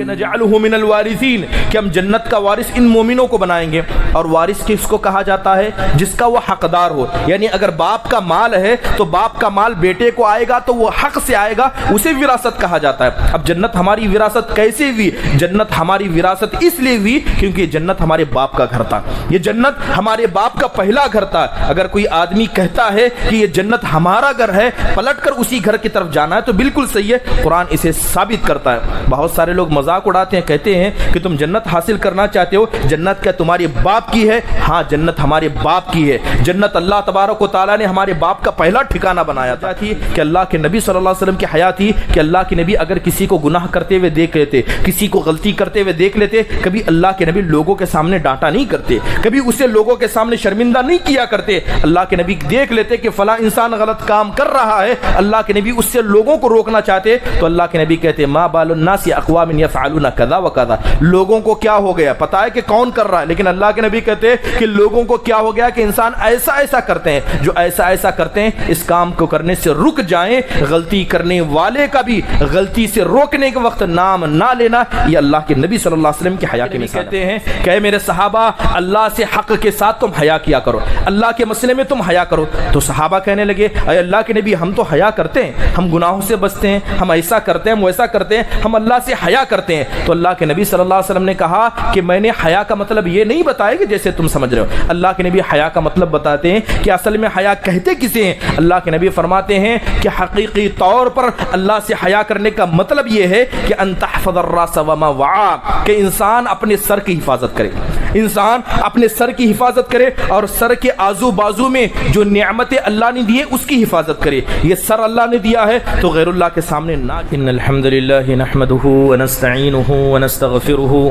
नजअलहु मिनल वारिसीन, कि हम जन्नत का वारिस इन मोमिनों को बनाएंगे। और वारिस किसको कहा जाता है? जिसका वो हकदार हो। यानी अगर बाप का माल है तो बाप का माल बेटे को आएगा तो वो हक से आएगा, उसे विरासत कहा जाता है। अब जन्नत हमारी विरासत कैसे हुई? जन्नत हमारी विरासत इसलिए हुई क्योंकि जन्नत हमारे बाप का घर था। ये जन्नत हमारे बाप का पहला घर था। अगर कोई आदमी कहता है कि ये जन्नत हमारा घर है, पलटकर उसी घर की तरफ जाना है, तो बिल्कुल सही है, कुरान इसे साबित करता है। बहुत सारे लोग मजाक उड़ाते हैं, कहते हैं कि तुम जन्नत हासिल करना चाहते हो, जन्नत क्या तुम्हारे बाप की है? हाँ, जन्नत हमारे बाप की है। जन्नत अल्लाह तबारक व तआला ने हमारे बाप का पहला ठिकाना बनाया था कि अल्लाह के नबी सल्लल्लाहु अलैहि वसल्लम की हयात थी कि अल्लाह के नबी अगर किसी को गुनाह करते हुए देख लेते, किसी को गलती करते हुए देख लेते, कभी अल्लाह के नबी लोगों के सामने डांटा नहीं करते, कभी उसे लोगों के सामने शर्मिंदा नहीं किया करते। अल्लाह के नबी देख लेते कि फला इंसान गलत काम कर रहा है, अल्लाह के नबी उससे लोगों को रोकना चाहते, तो अल्लाह के नबी कहते मा बालुन नास अक़वामिन यफ़अलूना कज़ा व कज़ा, लोगों को क्या हो गया, पता है कि कौन कर रहा है, लेकिन अल्लाह के नबी कहते कि लोगों को क्या हो गया कि इंसान ऐसा ऐसा करते हैं। जो ऐसा ऐसा करते हैं, इस काम को करने से रुक जाएं। गलती करने वाले का भी गलती से रोकने के वक्त नाम ना लेना, ये अल्लाह के नबी सल्लल्लाहु अलैहि वसल्लम की हया की मिसाल कहते हैं कि मेरे सहाबा, अल्लाह से हक के साथ तुम हया किया करो, अल्लाह के मसले में तुम हया करो। तो सहाबा कहने लगे, अरे अल्लाह के नबी, हम तो हया करते हैं, हम गुनाहों से बचते हैं, हम ऐसा करते हैं, हम वैसा करते हैं, हम अल्लाह से हया करते हैं। तो अल्लाह के नबी सल्लल्लाहु अलैहि वसल्लम ने कहा कि मैंने हया का मतलब ये नहीं बताया कि जैसे तुम समझ रहे हो। अल्लाह के नबी हया का मतलब बताते हैं कि असल में हया कहते किसे हैं। अल्लाह के नबी फरमाते हैं कि हकीकी तौर पर अल्लाह से हया करने का मतलब ये है कि अंतहफ़ज़र रास व मा वआ, कि इंसान अपने सर की हिफाजत करे, इंसान अपने सर की हिफाजत करे और सर के आजू बाजू में जो नियामतें अल्लाह ने दी है उसकी हिफाजत करे। ये सर अल्लाह ने दिया है तो गैरुल्लाह के सामने ना। इन्नल हम्दुलिल्लाहि नहमदुहु व नस्तईनुहु व नस्तगफिरुहु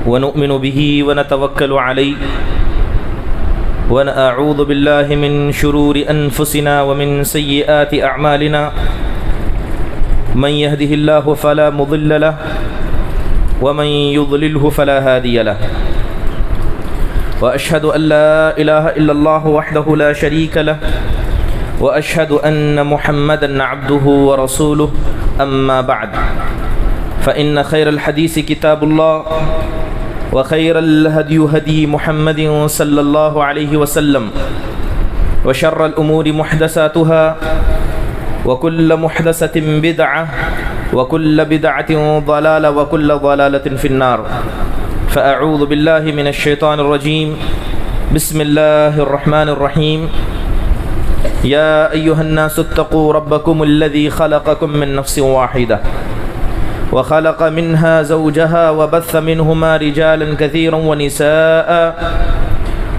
व नु'मिनु बिही व नतवक्कलु अलैहि व नअऊज़ु बिल्लाहि मिन शुरूरि अनफुसिना व मिन सय्यिआति अअमालिना मन यहदिहिल्लाहु फला मुदिल्ल लहु व मन युद्लिल्हु फला हादिय लहु व अशहदु अन ला इलाहा इल्लल्लाहु वहदहु ला शरीक लहु व अशहदु अन्न मुहम्मदन अब्दुहु व रसूलुहु अम्मा बअद फ़इन्न खैरल हदीस किताबुल्लाह व खैरल हदी हदी मुहम्मदिन सल्लल्लाहु अलैहि वसल्लम व शर्रल उमूरि मुहदसातुहा व कुल्ल मुहदसतिन बिदअह व कुल्ल बिदअतिन ज़लाला व कुल्ल ज़लालतिन फिन्नार। फ़अऊज़ु बिल्लाहि मिनश शैतानिर रजीम। बिस्मिल्लाहिर रहमानिर रहीम। या अय्युहन्नासु इत्तक़ू रब्बकुमुल्लज़ी ख़लक़कुम मिन नफ़्सिन वाहिदा व ख़लक़ मिन्हा ज़ौजहा व बस्स मिन्हुमा रिजालन कसीरन व निसाअ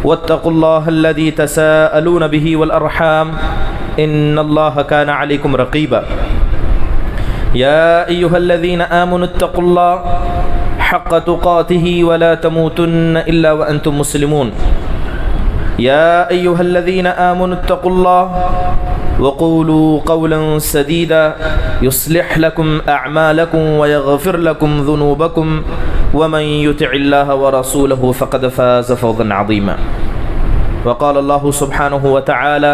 वत्तक़ुल्लाहल्लज़ी तसाअलून बिही वल अर्हाम इन्नल्लाहा काना अलैकुम रक़ीबा। या अय्युहल्लज़ीना आमनु इत्तक़ुल्लाहा हक़्क़ तुक़ातिही व ला तमूतुन्न इल्ला व अंतुम मुस्लिमून। या अय्युहल्लज़ीना आमनु इत्तक़ुल्लाह वक़ूलू क़ौलन सदीदा युस्लिह लकुम अअमालकुम व यग़फ़िर लकुम ज़ुनूबकुम व मन युतिइल्लाह व रसूलहु फ़क़द फ़ाज़ फ़ौज़न अज़ीमा। वक़ाल अल्लाहु सुब्हानहु व तआला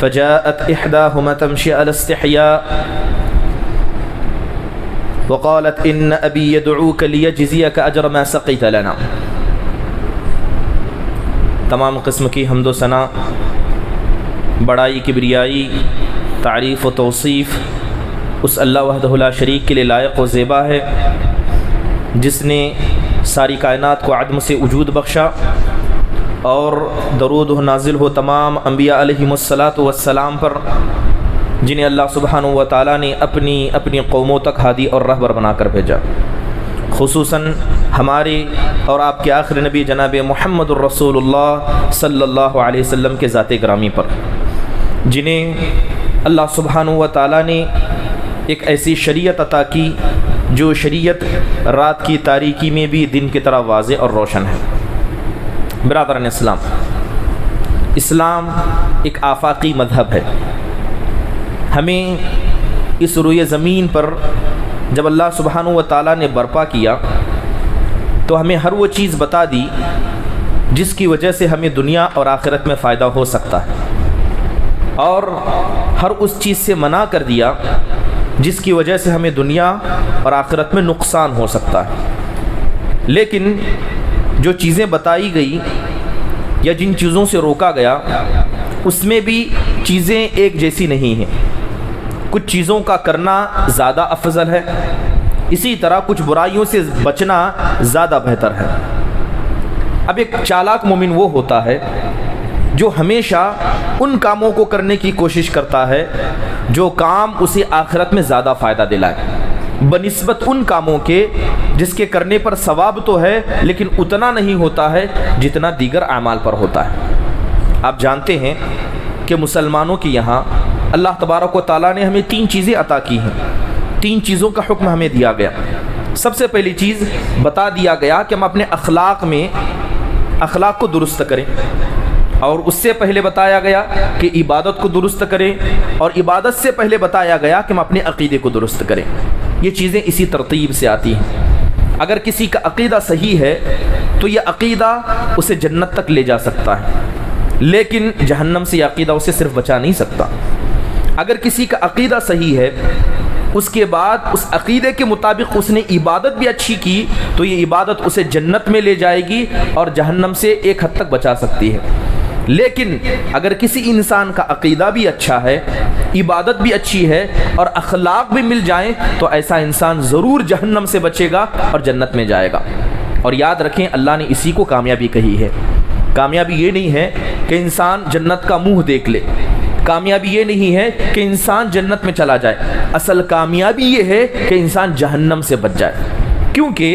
फ़जाअत इहदाहुमा तमशी अला इस्तिहया वक़ालत इन्न अबी यदऊक लियजज़ियक अजर मा सक़ीत लना। तमाम किस्म की हम्दो सना, बड़ाई, किबरियाई, तारीफ़ व तौसीफ़ उस अल्लाह वहदहु ला शरीक के लिए लायक व ज़ेबा है, जिसने सारी कायनात को अदम से वजूद बख्शा और दरूद व नाजिल हो तमाम अंबिया अलैहिमुस्सलातु वस्सलाम पर, जिन्हें अल्लाह सुब्हानहु व तआला ने अपनी अपनी कौमों तक हादी और रहबर बनाकर भेजा। खुसूसन हमारे और आपके आखिरी नबी जनाब मुहम्मदुर रसूलुल्लाह सल्लल्लाहु अलैहि वसल्लम के ज़ाते ग्रामी पर, जिन्हें अल्लाह सुब्हानहु व तआला ने एक ऐसी शरीयत अता की जो शरीयत रात की तारीकी में भी दिन की तरह वाज़े और रोशन है। बिरादरान इस्लाम, इस्लाम एक आफाकी मज़हब है। हमें इस रुए ज़मीन पर जब अल्लाह सुब्हानहु व तआला ने बर्पा किया तो हमें हर वो चीज़ बता दी जिसकी वजह से हमें दुनिया और आखिरत में फ़ायदा हो सकता है। और हर उस चीज़ से मना कर दिया जिसकी वजह से हमें दुनिया और आखिरत में नुकसान हो सकता है। लेकिन जो चीज़ें बताई गई या जिन चीज़ों से रोका गया उसमें भी चीज़ें एक जैसी नहीं हैं। कुछ चीज़ों का करना ज़्यादा अफजल है, इसी तरह कुछ बुराइयों से बचना ज़्यादा बेहतर है। अब एक चालाक मोमिन वो होता है जो हमेशा उन कामों को करने की कोशिश करता है जो काम उसे आखिरत में ज़्यादा फ़ायदा दिलाए, बनिस्बत उन कामों के जिसके करने पर सवाब तो है लेकिन उतना नहीं होता है जितना दीगर आमाल पर होता है। आप जानते हैं कि मुसलमानों के यहाँ अल्लाह तबारक व तआला ने हमें 3 चीज़ें अता की हैं। 3 चीज़ों का हुक्म हमें दिया गया। सबसे पहली चीज़ बता दिया गया कि हम अपने अखलाक को दुरुस्त करें, और उससे पहले बताया गया कि इबादत को दुरुस्त करें, और इबादत से पहले बताया गया कि हम अपने अक़ीदे को दुरुस्त करें। ये चीज़ें इसी तरतीब से आती हैं। अगर किसी का अक़ीदा सही है तो यह अक़ीदा उसे जन्नत तक ले जा सकता है, लेकिन जहन्नम से यह अक़ीदा उसे सिर्फ बचा नहीं सकता। अगर किसी का अक़ीदा सही है, उसके बाद उस अक़ीदे के मुताबिक उसने इबादत भी अच्छी की, तो ये इबादत उसे जन्नत में ले जाएगी और जहन्नम से एक हद तक बचा सकती है। लेकिन अगर किसी इंसान का अक़ीदा भी अच्छा है, इबादत भी अच्छी है और अखलाक भी मिल जाएं, तो ऐसा इंसान ज़रूर जहन्नम से बचेगा और जन्नत में जाएगा। और याद रखें, अल्लाह ने इसी को कामयाबी कही है। कामयाबी ये नहीं है कि इंसान जन्नत का मुंह देख ले, कामयाबी ये नहीं है कि इंसान जन्नत में चला जाए। असल कामयाबी ये है कि इंसान जहन्नम से बच जाए, क्योंकि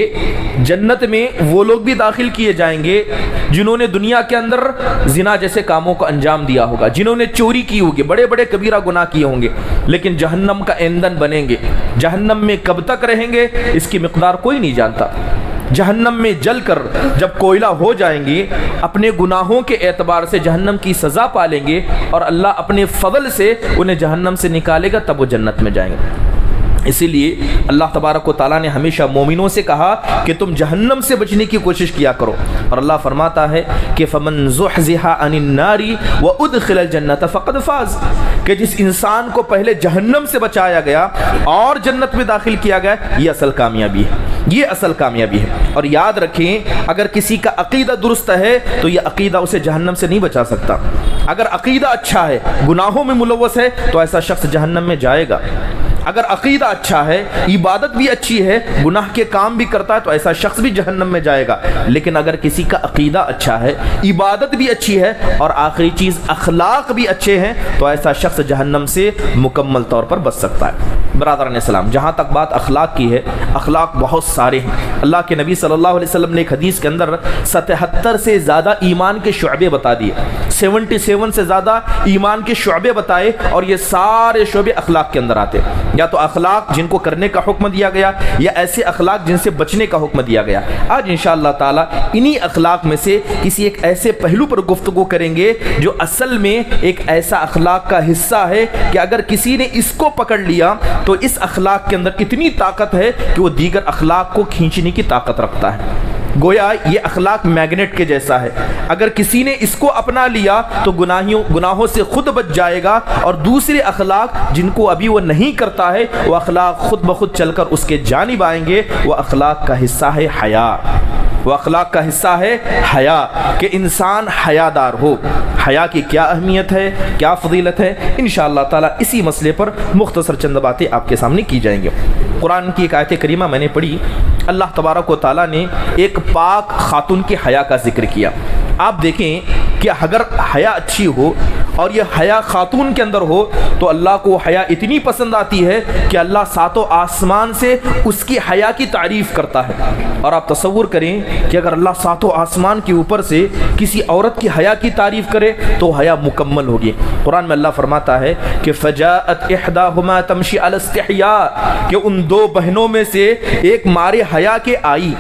जन्नत में वो लोग भी दाखिल किए जाएंगे जिन्होंने दुनिया के अंदर जिना जैसे कामों को अंजाम दिया होगा, जिन्होंने चोरी की होगी, बड़े बड़े कबीरा गुनाह किए होंगे, लेकिन जहन्नम का ईंधन बनेंगे। जहन्नम में कब तक रहेंगे इसकी मिक़दार कोई नहीं जानता। जहन्नम में जलकर जब कोयला हो जाएंगे, अपने गुनाहों के एतबार से जहन्नम की सज़ा पालेंगे और अल्लाह अपने फ़ज़ल से उन्हें जहन्नम से निकालेगा, तब वो जन्नत में जाएंगे। इसीलिए अल्लाह तबारक व तआला ने हमेशा मोमिनों से कहा कि तुम जहन्नम से बचने की कोशिश किया करो। और अल्लाह फरमाता है कि फ़मन ज़ुहज़िहा अनिन नारी व उदखिलल जन्नत फ़क़द फ़ाज़, कि जिस इंसान को पहले जहन्नम से बचाया गया और जन्नत में दाखिल किया गया, ये असल कामयाबी है, ये असल कामयाबी है। और याद रखें, अगर किसी का अक़ीदा दुरुस्त है तो यह अक़ीदा उसे जहन्नम से नहीं बचा सकता। अगर अक़ीदा अच्छा है, गुनाहों में मुलव्वस है, तो ऐसा शख्स जहन्नम में जाएगा। अगर अक़ीदा अच्छा है, इबादत भी अच्छी है, गुनाह के काम भी करता है, तो ऐसा शख्स भी जहन्नम में जाएगा। लेकिन अगर किसी का अक़ीदा अच्छा है, इबादत भी अच्छी है और आखिरी चीज़ अखलाक भी अच्छे हैं, तो ऐसा शख्स जहन्नम से मुकम्मल तौर पर बच सकता है। बरादरान इस्लाम, जहाँ तक बात अखलाक की है, अखलाक बहुत सारे हैं। अल्लाह के नबी सल्लल्लाहु अलैहि वसल्लम ने एक हदीस के अंदर 77 से ज़्यादा ईमान के शुअबे बता दिए, 77 से ज़्यादा ईमान के शुअबे बताए, और ये सारे शुअबे अखलाक के अंदर आते हैं। या तो अखलाक जिनको करने का हुक्म दिया गया, या ऐसे अखलाक जिनसे बचने का हुक्म दिया गया। आज इंशाअल्लाह ताला इन्हीं अखलाक में से किसी एक ऐसे पहलू पर गुफ्तगू करेंगे जो असल में एक ऐसा अखलाक का हिस्सा है कि अगर किसी ने इसको पकड़ लिया तो इस अखलाक के अंदर इतनी ताकत है कि वो दीगर अखलाक को खींचने की ताकत रखता है। गोया ये अखलाक मैग्नेट के जैसा है, अगर किसी ने इसको अपना लिया तो गुनाहों से खुद बच जाएगा, और दूसरे अखलाक जिनको अभी वो नहीं करता है, वो अखलाक खुद ब खुद चलकर उसके जानिब आएंगे। वो अखलाक का हिस्सा है हया, वो अखलाक का हिस्सा है हया, कि इंसान हयादार हो। हया की क्या अहमियत है, क्या फजीलत है, इंशाअल्लाह ताला इसी मसले पर मुख्तसर चंद बातें आपके सामने की जाएंगे। कुरान की एक आयत करीमा मैंने पढ़ी, अल्लाह तबारक व तआला ने एक पाक खातून के हया का जिक्र किया। आप देखें कि अगर हया अच्छी हो और यह हया खातून के अंदर हो तो अल्लाह को हया इतनी पसंद आती है कि अल्लाह सातों आसमान से उसकी हया की तारीफ़ करता है। और आप तसव्वुर करें कि अगर अल्लाह सातों आसमान के ऊपर से किसी औरत की हया की तारीफ़ करे तो हया मुकम्मल होगी। कुरान में अल्लाह फरमाता है कि फ़जाअत इहदाहुमा तमशी अला इस्तिहया, कि उन दो बहनों में से एक मारे हया के आई।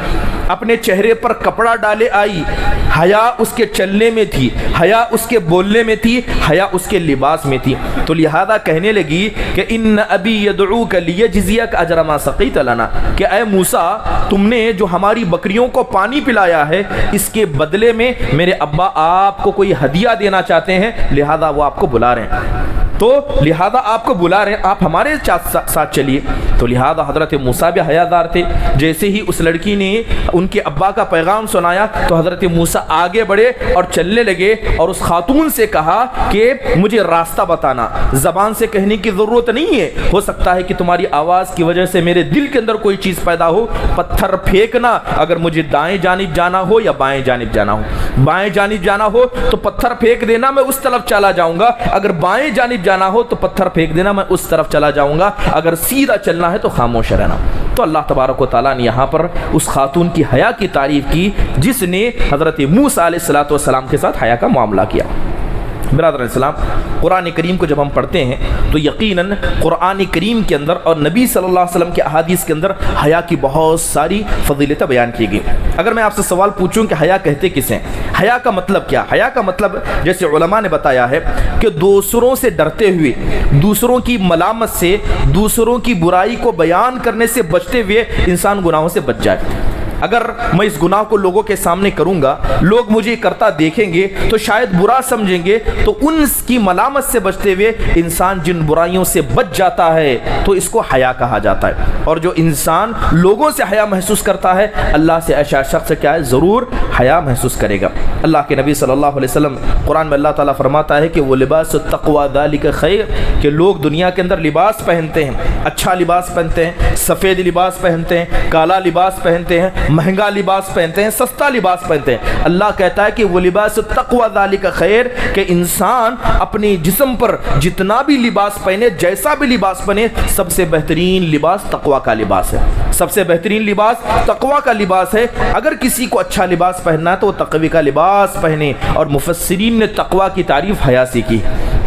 अपने चेहरे पर कपड़ा डाले आई, हया उसके चलने में थी, हया उसके बोलने में थी, हया उसके लिबास में थी। तो लिहाजा कहने लगी कि इन अबी यदऊक लियजज़ियक अजर मा सक़ीत लना, कि ऐ मूसा तुमने जो हमारी बकरियों को पानी पिलाया है इसके बदले में मेरे अब्बा आपको कोई हदिया देना चाहते हैं, लिहाजा वो आपको बुला रहे हैं, तो लिहाजा आपको बुला रहे हैं, आप हमारे साथ चलिए। तो लिहाजा हज़रत मूसा भी हयादार थे। जैसे ही उस लड़की ने उनके अब्बा का पैगाम सुनाया तो हज़रत मूसा आगे बढ़े और चलने लगे और उस खातून से कहा कि मुझे रास्ता बताना, ज़बान से कहने की ज़रूरत नहीं है, हो सकता है कि तुम्हारी आवाज़ की वजह से मेरे दिल के अंदर कोई चीज़ पैदा हो, पत्थर फेंकना, अगर मुझे दाएं जानिब जाना हो या बाएं जानिब जाना हो। बाएं जानिब जाना हो तो पत्थर फेंक देना, मैं उस तरफ चला जाऊंगा, अगर बाएं जानिब जाना हो तो पत्थर फेंक देना, मैं उस तरफ चला जाऊंगा, अगर सीधा चलना है तो खामोश रहना। तो अल्लाह तबारक व तआला ने यहाँ पर उस खातून की हया की तारीफ की जिसने हज़रत मूसा अलैहिस्सलातु वस्सलाम के साथ हया का मामला किया। बिरादर इस्लाम, कुरान करीम को जब हम पढ़ते हैं तो यकीनन कुरान करीम के अंदर और नबी सल्लल्लाहु अलैहि वसल्लम के अहादीस के अंदर हया की बहुत सारी फजीलतें बयान की गई। अगर मैं आपसे सवाल पूछूं कि हया कहते किसे हैं, हया का मतलब क्या? हया का मतलब जैसे उलमा ने बताया है कि दूसरों से डरते हुए, दूसरों की मलामत से, दूसरों की बुराई को बयान करने से बचते हुए इंसान गुनाहों से बच जाए। अगर मैं इस गुनाह को लोगों के सामने करूंगा, लोग मुझे करता देखेंगे तो शायद बुरा समझेंगे, तो उनकी मलामत से बचते हुए इंसान जिन बुराइयों से बच जाता है तो इसको हया कहा जाता है। और जो इंसान लोगों से हया महसूस करता है, अल्लाह से ऐसा शख्स क्या है, ज़रूर हया महसूस करेगा। अल्लाह के नबी सल्लल्लाहु अलैहि वसल्लम कुरान में अल्लाह ताला फरमाता है कि वो लिबास तक़वा ज़ालिका खैर, कि लोग दुनिया के अंदर लिबास पहनते हैं, अच्छा लिबास पहनते हैं, सफ़ेद लिबास पहनते हैं, काला लिबास पहनते हैं, महंगा लिबास पहनते हैं, सस्ता लिबास पहनते हैं। अल्लाह कहता है कि वो लिबास तक़वा ज़ालिका खैर, कि इंसान अपने जिस्म पर जितना भी लिबास पहने, जैसा भी लिबास पहने, सबसे बेहतरीन लिबास तक़वा का लिबास है। सबसे बेहतरीन लिबास तक़वा का लिबास है। अगर किसी को अच्छा लिबास पहनना है तो तक़वे का लिबास पहने। और मुफस्सिरीन ने तक़वा की तारीफ़ हया से की,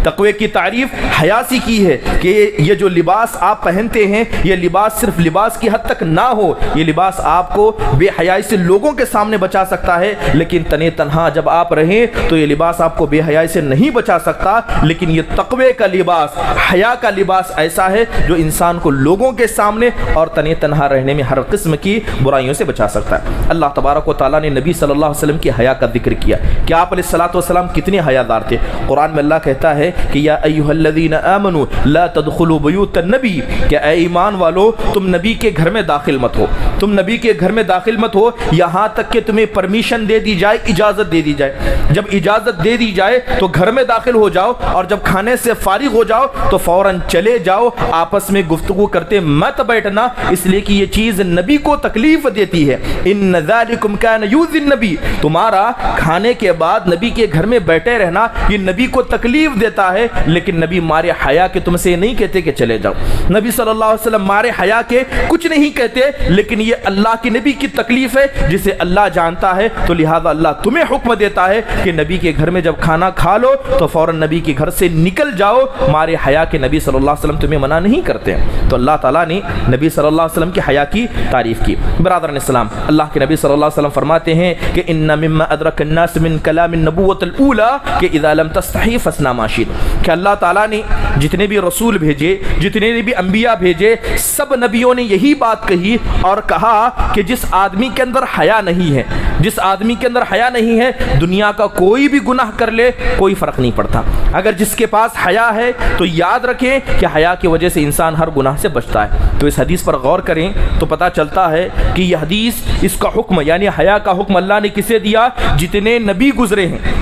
तक़वे की तारीफ़ हया से की है कि ये जो लिबास आप पहनते हैं, ये लिबास सिर्फ लिबास की हद तक ना हो, ये लिबास आपको बेहयाई से लोगों के सामने बचा सकता है, लेकिन तने तन्हा जब आप रहें तो ये लिबास आपको बेहयाई से नहीं बचा सकता। लेकिन ये तक़वे का लिबास, हया का लिबास ऐसा है जो इंसान को लोगों के सामने और तने तन्हा रहने में हर किस्म की बुराइयों से बचा सकता है। अल्लाह तबारक व तआला ने नबी सल्लल्लाहु अलैहि वसल्लम की हया का जिक्र किया कि आप अलैहिस्सलातु वस्सलाम कितने हयादार थे। कुरान में अल्लाह कहता है कि या अय्युहल्लज़ीना आमनू ला तदखुलू बुयूतन नबी, कि ऐ ईमान वालो तुम नबी के घर में दाखिल मत हो, तुम नबी के घर में दाखिल मत हो यहाँ तक कि तुम्हें परमिशन दे दी जाए, इजाज़त दे दी जाए। जब इजाज़त दे दी जाए तो घर में दाखिल हो जाओ, और जब खाने से फारिग हो जाओ तो फ़ौरन चले जाओ, आपस में गुफ्तगू करते मत बैठना, इसलिए कि ये चीज़ नबी को तकलीफ़ देती है। इन्न ज़ालिकुम कान यूज़िन नबी, तुम्हारा खाने के बाद नबी के घर में बैठे रहना ये नबी को तकलीफ़ देता है, लेकिन नबी मारे हया के तुमसे नहीं कहते कि चले जाओ। नबी सल्लल्लाहु अलैहि वसल्लम मारे हया के कुछ नहीं कहते, लेकिन ये अल्लाह के नबी की तकलीफ है जिसे अल्लाह जानता है, तो लिहाजा अल्लाह तुम्हें हुक्म देता है कि नबी के घर में जब खाना खा लो तो फौरन नबी के घर से निकल जाओ। मारे हया के नबी सल्लल्लाहु अलैहि वसल्लम तुम्हें मना नहीं करते। तो अल्लाह ताला ने नबी सल्लल्लाहु अलैहि वसल्लम की हया की तारीफ की। बरादरान इस्लाम, अल्लाह के नबी सल्लल्लाहु अलैहि वसल्लम फरमाते हैं कि इन्ना मिम्मा अदरकन नास मिन कलामिन नबुव्वतिल ऊला कि इज़ा लम तस्तही फस्ना मा शित, कि अल्लाह ताला ने जितने भी रसूल भेजे, जितने भी अंबिया भेजे, सब नबियों ने यही बात कही और कहा कि जिस आदमी के अंदर हया नहीं है, जिस आदमी के अंदर हया नहीं है, दुनिया का कोई भी गुनाह कर ले कोई फ़र्क नहीं पड़ता। अगर जिसके पास हया है तो याद रखें कि हया की वजह से इंसान हर गुनाह से बचता है। तो इस हदीस पर गौर करें तो पता चलता है कि यह हदीस, इसका हुक्म यानी हया का हुक्म अल्लाह ने किसे दिया? जितने नबी गुजरे हैं,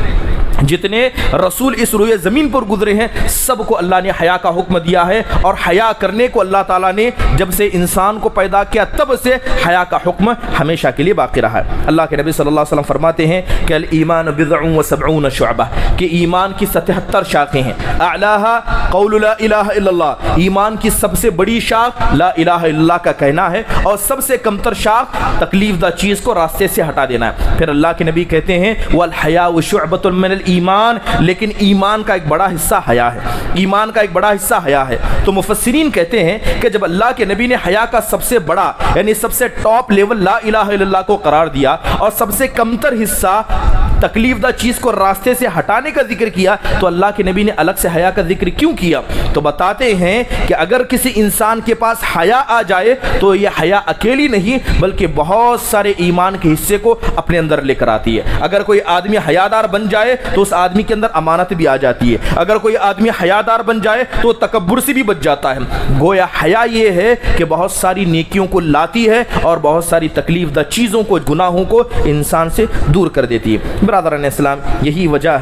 जितने रसूल इस रुए ज़मीन पर गुजरे हैं, सबको अल्लाह ने हया का हुक्म दिया है। और हया करने को अल्लाह ताला ने जब से इंसान को पैदा किया तब से हया का हुक्म हमेशा के लिए बाकी रहा है। अल्लाह के नबी सल्लल्लाहु अलैहि वसल्लम फरमाते हैं कि अल ईमान बिज़अुन व सबऊन शुअबा, कि ईमान की 77 शाखें हैं। अअलाहा क़ौलु ला इलाहा इल्लल्लाह, ईमान की सबसे बड़ी शाख ला इलाहा इल्लल्लाह का कहना है, और सबसे कमतर शाख तकलीफ दा चीज़ को रास्ते से हटा देना है। फिर अल्लाह के नबी कहते हैं वल हया शुअबतुन मिनल ईमान, लेकिन ईमान का एक बड़ा हिस्सा हया है, ईमान का एक बड़ा हिस्सा हया है। तो मुफस्सिरीन कहते हैं कि जब अल्लाह के नबी ने हया का सबसे बड़ा यानी सबसे टॉप लेवल ला इलाहा इल्लल्लाह को करार दिया और सबसे कमतर हिस्सा तकलीफदा चीज को रास्ते से हटाने का जिक्र किया, तो अल्लाह के नबी ने अलग से हया का जिक्र क्यों किया? तो बताते हैं कि अगर किसी इंसान के पास हया आ जाए तो यह हया अकेली नहीं बल्कि बहुत सारे ईमान के हिस्से को अपने अंदर लेकर आती है। अगर कोई आदमी हयादार बन जाए तो उस आदमी के अंदर अमानत भी आ जाती है। अगर कोई आदमी हयादार बन जाए तो तकब्बुर से भी बच जाता है। गोया हया ये है कि बहुत सारी नेकियों को लाती है और बहुत सारी तकलीफदा चीज़ों को, गुनाहों को इंसान से दूर कर देती है। बरादरान इस्लाम, यही वजह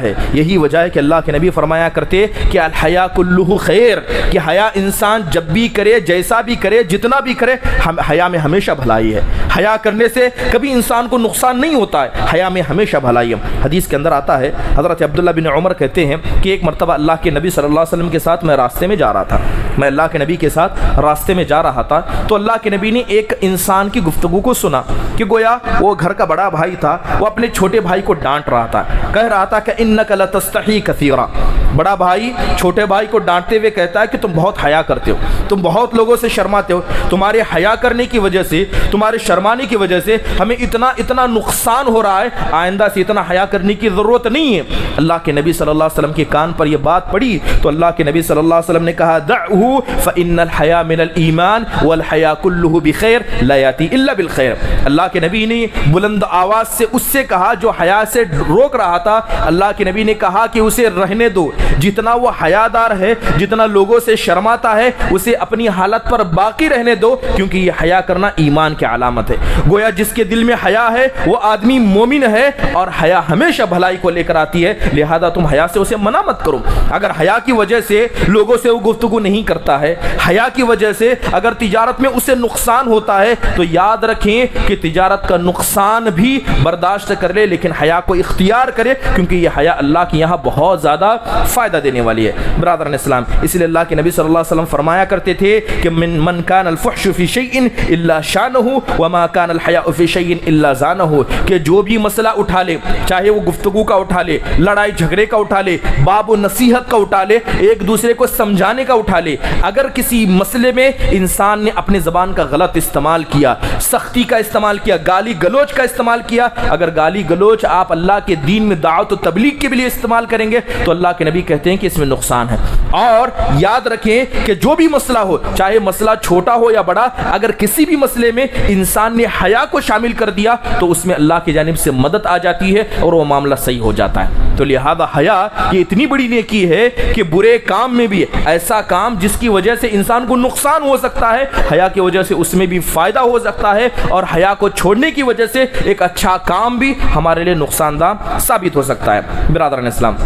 है कि अल्लाह के नबी फरमाया करते कि अल हया कुल्लुहु खैर, कि हया इंसान जब भी करे, जैसा भी करे, जितना भी करे, हया में हमेशा भलाई है। हया करने से कभी इंसान को नुकसान नहीं होता है, हया में हमेशा भलाई है। हदीस के अंदर आता है, हज़रत अब्दुल्लाह बिन उमर कहते हैं कि एक मरतबा अल्लाह के नबी सल्लल्लाहु अलैहि वसल्लम के साथ मैं रास्ते में जा रहा था, मैं अल्लाह के नबी के साथ रास्ते में जा रहा था, तो अल्लाह के नबी ने एक इंसान की गुफ्तगू को सुना कि गोया वो घर का बड़ा भाई था, वो अपने छोटे भाई को डांट रहा था, कह रहा था कि इन्नका लतस्तही कसीरा। बड़ा भाई छोटे भाई को डांटते हुए कहता है कि तुम बहुत हया करते हो, तुम बहुत लोगों से शर्माते हो, तुम्हारे हया करने की वजह से, तुम्हारे शर्माने की वजह से हमें इतना नुकसान हो रहा है, आइंदा से इतना हया करने की ज़रूरत नहीं है। अल्लाह के नबी सल्लल्लाहु अलैहि वसल्लम के कान पर यह बात पड़ी तो अल्लाह के नबी सल्लल्लाहु अलैहि वसल्लम ने कहा, दअहू फ़इन्नल हया मिनल ईमान वल हया कुल्लुहु बिखैर ला याती इल्ला बिल खैर। अल्लाह के नबी ने बुलंद आवाज़ से उससे कहा जो हया से रोक रहा था, अल्लाह के नबी ने कहा कि उसे रहने दो, जितना वो हयादार है, जितना लोगों से शर्माता है, उसे अपनी हालत पर बाकी रहने दो, क्योंकि ये हया करना ईमान की अलामत है। गोया जिसके दिल में हया है वो आदमी मोमिन है और हया हमेशा भलाई को लेकर आती है, लिहाजा तुम हया से उसे मना मत करो। अगर हया की वजह से लोगों से वो गुफ्तगू नहीं करता है, हया की वजह से अगर तिजारत में उसे नुकसान होता है, तो याद रखें कि तिजारत का नुकसान भी बर्दाश्त कर ले, लेकिन हया को इख्तियार करे, क्योंकि यह हया अल्लाह के यहाँ बहुत ज़्यादा फ़ायदा देने वाली है। बरादरान इस्लाम, इसलिए अल्लाह के नबी सल्लल्लाहु अलैहि वसल्लम फरमाया करते थे कि मन कान अल फहशु फी शैइन इल्ला शानहु व मा कान अल हया फी शैइन इल्ला ज़ानहु, कि जो भी मसला उठा ले, चाहे वो गुफ्तगू का उठा ले, लड़ाई झगड़े का उठा ले, बाब नसीहत का उठा ले, एक दूसरे को समझाने का उठा ले, अगर किसी मसले में इंसान ने अपने ज़बान का गलत इस्तेमाल किया, सख्ती का इस्तेमाल किया, गाली गलोच का इस्तेमाल किया, अगर गाली गलोच आप अल्लाह के दीन में दावत और तबलीग के लिए इस्तेमाल करेंगे तो अल्लाह के नबी कहते हैं कि इसमें नुकसान है। और याद रखें कि जो भी मसला हो, चाहे मसला छोटा हो या बड़ा, अगर किसी भी मसले में इंसान ने हया को शामिल कर दिया तो उसमें अल्लाह की जानिब से मदद आ जाती है और वो मामला सही हो जाता है। तो लिहाजा हया ये इतनी बड़ी नेकी है कि बुरे काम में भी, ऐसा काम जिसकी वजह से इंसान को नुकसान हो सकता है, हया की वजह से उसमें भी फायदा हो सकता है, और हया को छोड़ने की वजह से एक अच्छा काम भी हमारे लिए नुकसानदा साबित हो सकता है। बिरादरान इस्लाम,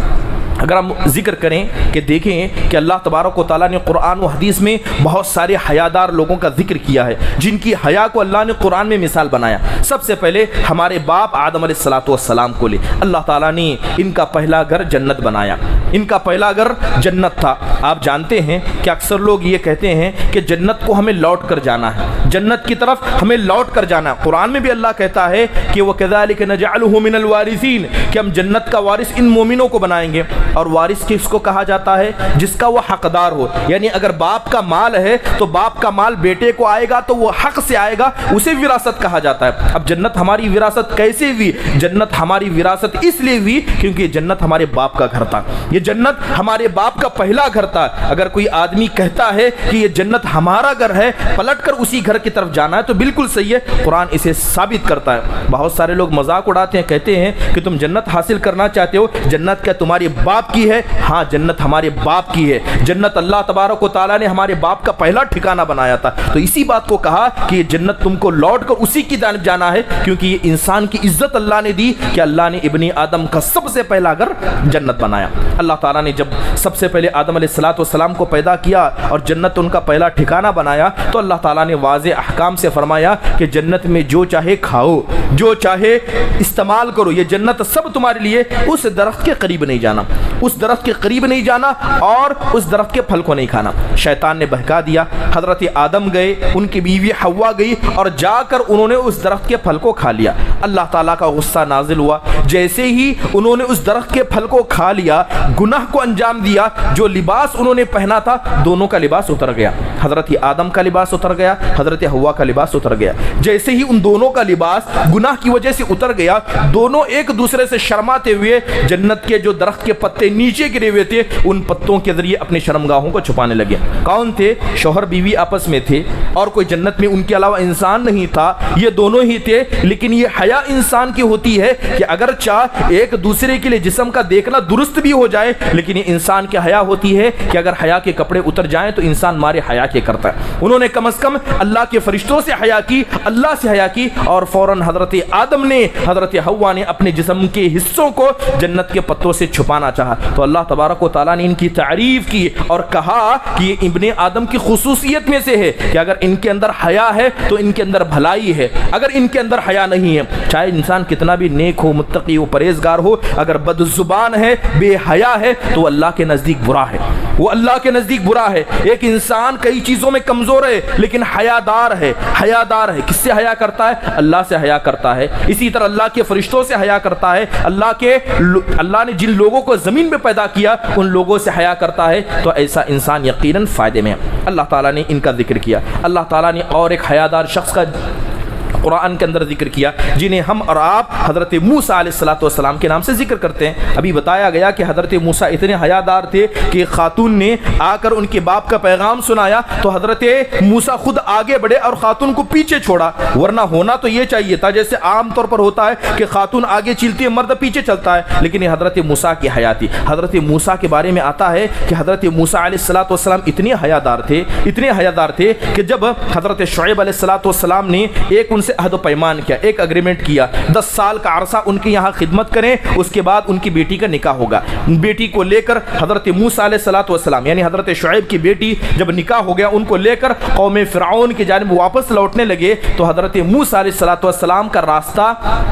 अगर हम जिक्र करें कि देखें कि अल्लाह तबारक व तआला ने कुरान व हदीस में बहुत सारे हयादार लोगों का जिक्र किया है, जिनकी हया को अल्लाह ने कुरान में मिसाल बनाया। सबसे पहले हमारे बाप आदम अलैहिस्सलातु वस्सलाम को ले, अल्लाह ताला ने इनका पहला घर जन्नत बनाया, इनका पहला घर जन्नत था। आप जानते हैं कि अक्सर लोग ये कहते हैं कि जन्नत को हमें लौट कर जाना है, जन्नत की तरफ हमें लौट कर जाना है। कुरान में भी अल्लाह कहता है कि वह कज़ालिका नजअलुहु मिनल वारिसीन, कि हम जन्नत का वारिस इन मोमिनों को बनाएंगे। और वारिस किसको कहा जाता है? जिसका वो हकदार हो, यानी अगर बाप का माल है तो बाप का माल बेटे को आएगा तो वो हक से आएगा, उसे विरासत कहा जाता है। अब जन्नत हमारी विरासत कैसे हुई? जन्नत हमारी विरासत इसलिए हुई क्योंकि जन्नत हमारे बाप का घर था, ये जन्नत हमारे बाप का पहला घर था। अगर कोई आदमी कहता है कि ये जन्नत हमारा घर है, पलट कर उसी घर की तरफ जाना है, तो बिल्कुल सही है, कुरान इसे साबित करता है। बहुत सारे लोग मजाक उड़ाते हैं, कहते हैं कि तुम जन्नत हासिल करना चाहते हो, जन्नत क्या तुम्हारे बाप की है? हाँ, जन्नत हमारे बाप की है। जन्नत अल्लाह तबारक व तआला ने हमारे बाप का पहला ठिकाना बनाया था, तो इसी बात को कहा कि ये जन्नत तुमको लौट कर उसी की जानिब जाना है, क्योंकि ये इंसान की इज्जत अल्लाह ने दी कि अल्लाह ने इब्ने आदम का सबसे पहला घर जन्नत बनाया। अल्लाह ताला ने जब सबसे पहले आदम अलैहिस्सलाम को पैदा किया और जन्नत उनका पहला ठिकाना बनाया, तो अल्लाह ताला ने वाज़े अहकाम से फरमाया कि जन्नत में जो चाहे खाओ, जो चाहे इस्तेमाल करो, ये जन्नत सब तुम्हारे लिए। उस दरख्त के करीब नहीं जाना, उस दरख्त के करीब नहीं जाना और उस दरख्त के फल को नहीं खाना। शैतान ने बहका दिया, हज़रत आदम गए, उनकी बीवी हव्वा गई और जाकर उन्होंने उस दरख्त के फल को खा लिया। अल्लाह ताला का गुस्सा नाजिल हुआ। जैसे ही उन्होंने उस दरख्त के फल को खा लिया, गुनाह को अंजाम दिया, जो लिबास उन्होंने पहना था दोनों का लिबास उतर गया। हज़रत आदम का लिबास उतर गया, हज़रत हव्वा का लिबास उतर गया। जैसे ही उन दोनों का लिबास गुनाह की वजह से उतर गया, दोनों एक दूसरे से शर्माते हुए जन्नत के जो दरख्त के पत्ते नीचे गिरे हुए थे, उन पत्तों के जरिए अपनी शर्मगाहों को छुपाने लगे। कौन थे? शौहर बीवी आपस में थे और कोई जन्नत में उनके अलावा इंसान नहीं था, ये दोनों ही थे। लेकिन ये हया इंसान की होती है कि अगर चाह एक दूसरे के लिए जिस्म का देखना दुरुस्त भी हो जाए, लेकिन ये इंसान की हया होती है कि अगर हया के कपड़े उतर जाएं तो इंसान मारे हया के करता है। उन्होंने कम से कम अल्लाह के फरिश्तों से हया की, अल्लाह से हया की, और फौरन हज़रत आदम ने, हज़रत हव्वा ने अपने जिस्म के हिस्सों को जन्नत के पत्तों से छुपाना चाहा। तो अल्लाह तबारक व तआला ने इनकी तारीफ की और कहा कि ये इब्ने आदम की खुसूसियत में से है कि अगर इनके अंदर हया है तो इनके अंदर भलाई है। अगर इनके अंदर हया नहीं है, चाहे इंसान कितना भी नेक हो, मुत्तकी हो, परहेजगार हो, अगर बदजुबान है, बेहया है, तो अल्लाह के नज़दीक बुरा है, वो अल्लाह के नज़दीक बुरा है। एक इंसान कई चीज़ों में कमज़ोर है लेकिन हयादार है, हयादार है। किससे हया करता है? अल्लाह से हया करता है। इसी तरह अल्लाह के फरिश्तों से हया करता है। अल्लाह ने जिन लोगों को ज़मीन में पैदा किया उन लोगों से हया करता है, तो ऐसा इंसान यकीनन फ़ायदे में है। अल्लाह ताला ने इनका जिक्र किया। अल्लाह ताला ने और एक हयादार शख्स का कुरान के अंदर जिक्र किया, जिन्हें हम और आप हज़रत मूसा अलैहिस्सलाम के नाम से जिक्र करते हैं। अभी बताया गया कि हज़रत मूसा इतने हयादार थे कि खातून ने आकर उनके बाप का पैगाम सुनाया तो हज़रत मूसा खुद आगे बढ़े और खातून को पीछे छोड़ा। वरना होना तो ये चाहिए था, जैसे आम तौर पर होता है कि खातून आगे चलती है, मर्द पीछे चलता है, लेकिन ये हज़रत मूसा की हया थी। हज़रत मूसा के बारे में आता है कि हज़रत मूसा अलैहिस्सलाम इतने हयादार थे, इतने हयादार थे कि जब हज़रत शुएब अलैहिस्सलाम ने एक उनसे अहद पैमान किया, एक अग्रीमेंट किया, 10 साल का अरसा उनके यहाँ खिदमत करें, उसके बाद उनकी बेटी का निकाह होगा। बेटी को लेकर हज़रत मूसा अलैहिस्सलाम यानी हज़रत शुएब की बेटी जब निकाह हो गया, उनको लेकर कौम फ़िरऔन की जानिब वापस लौटने लगे तो हज़रत मूसा अलैहिस्सलाम का रास्ता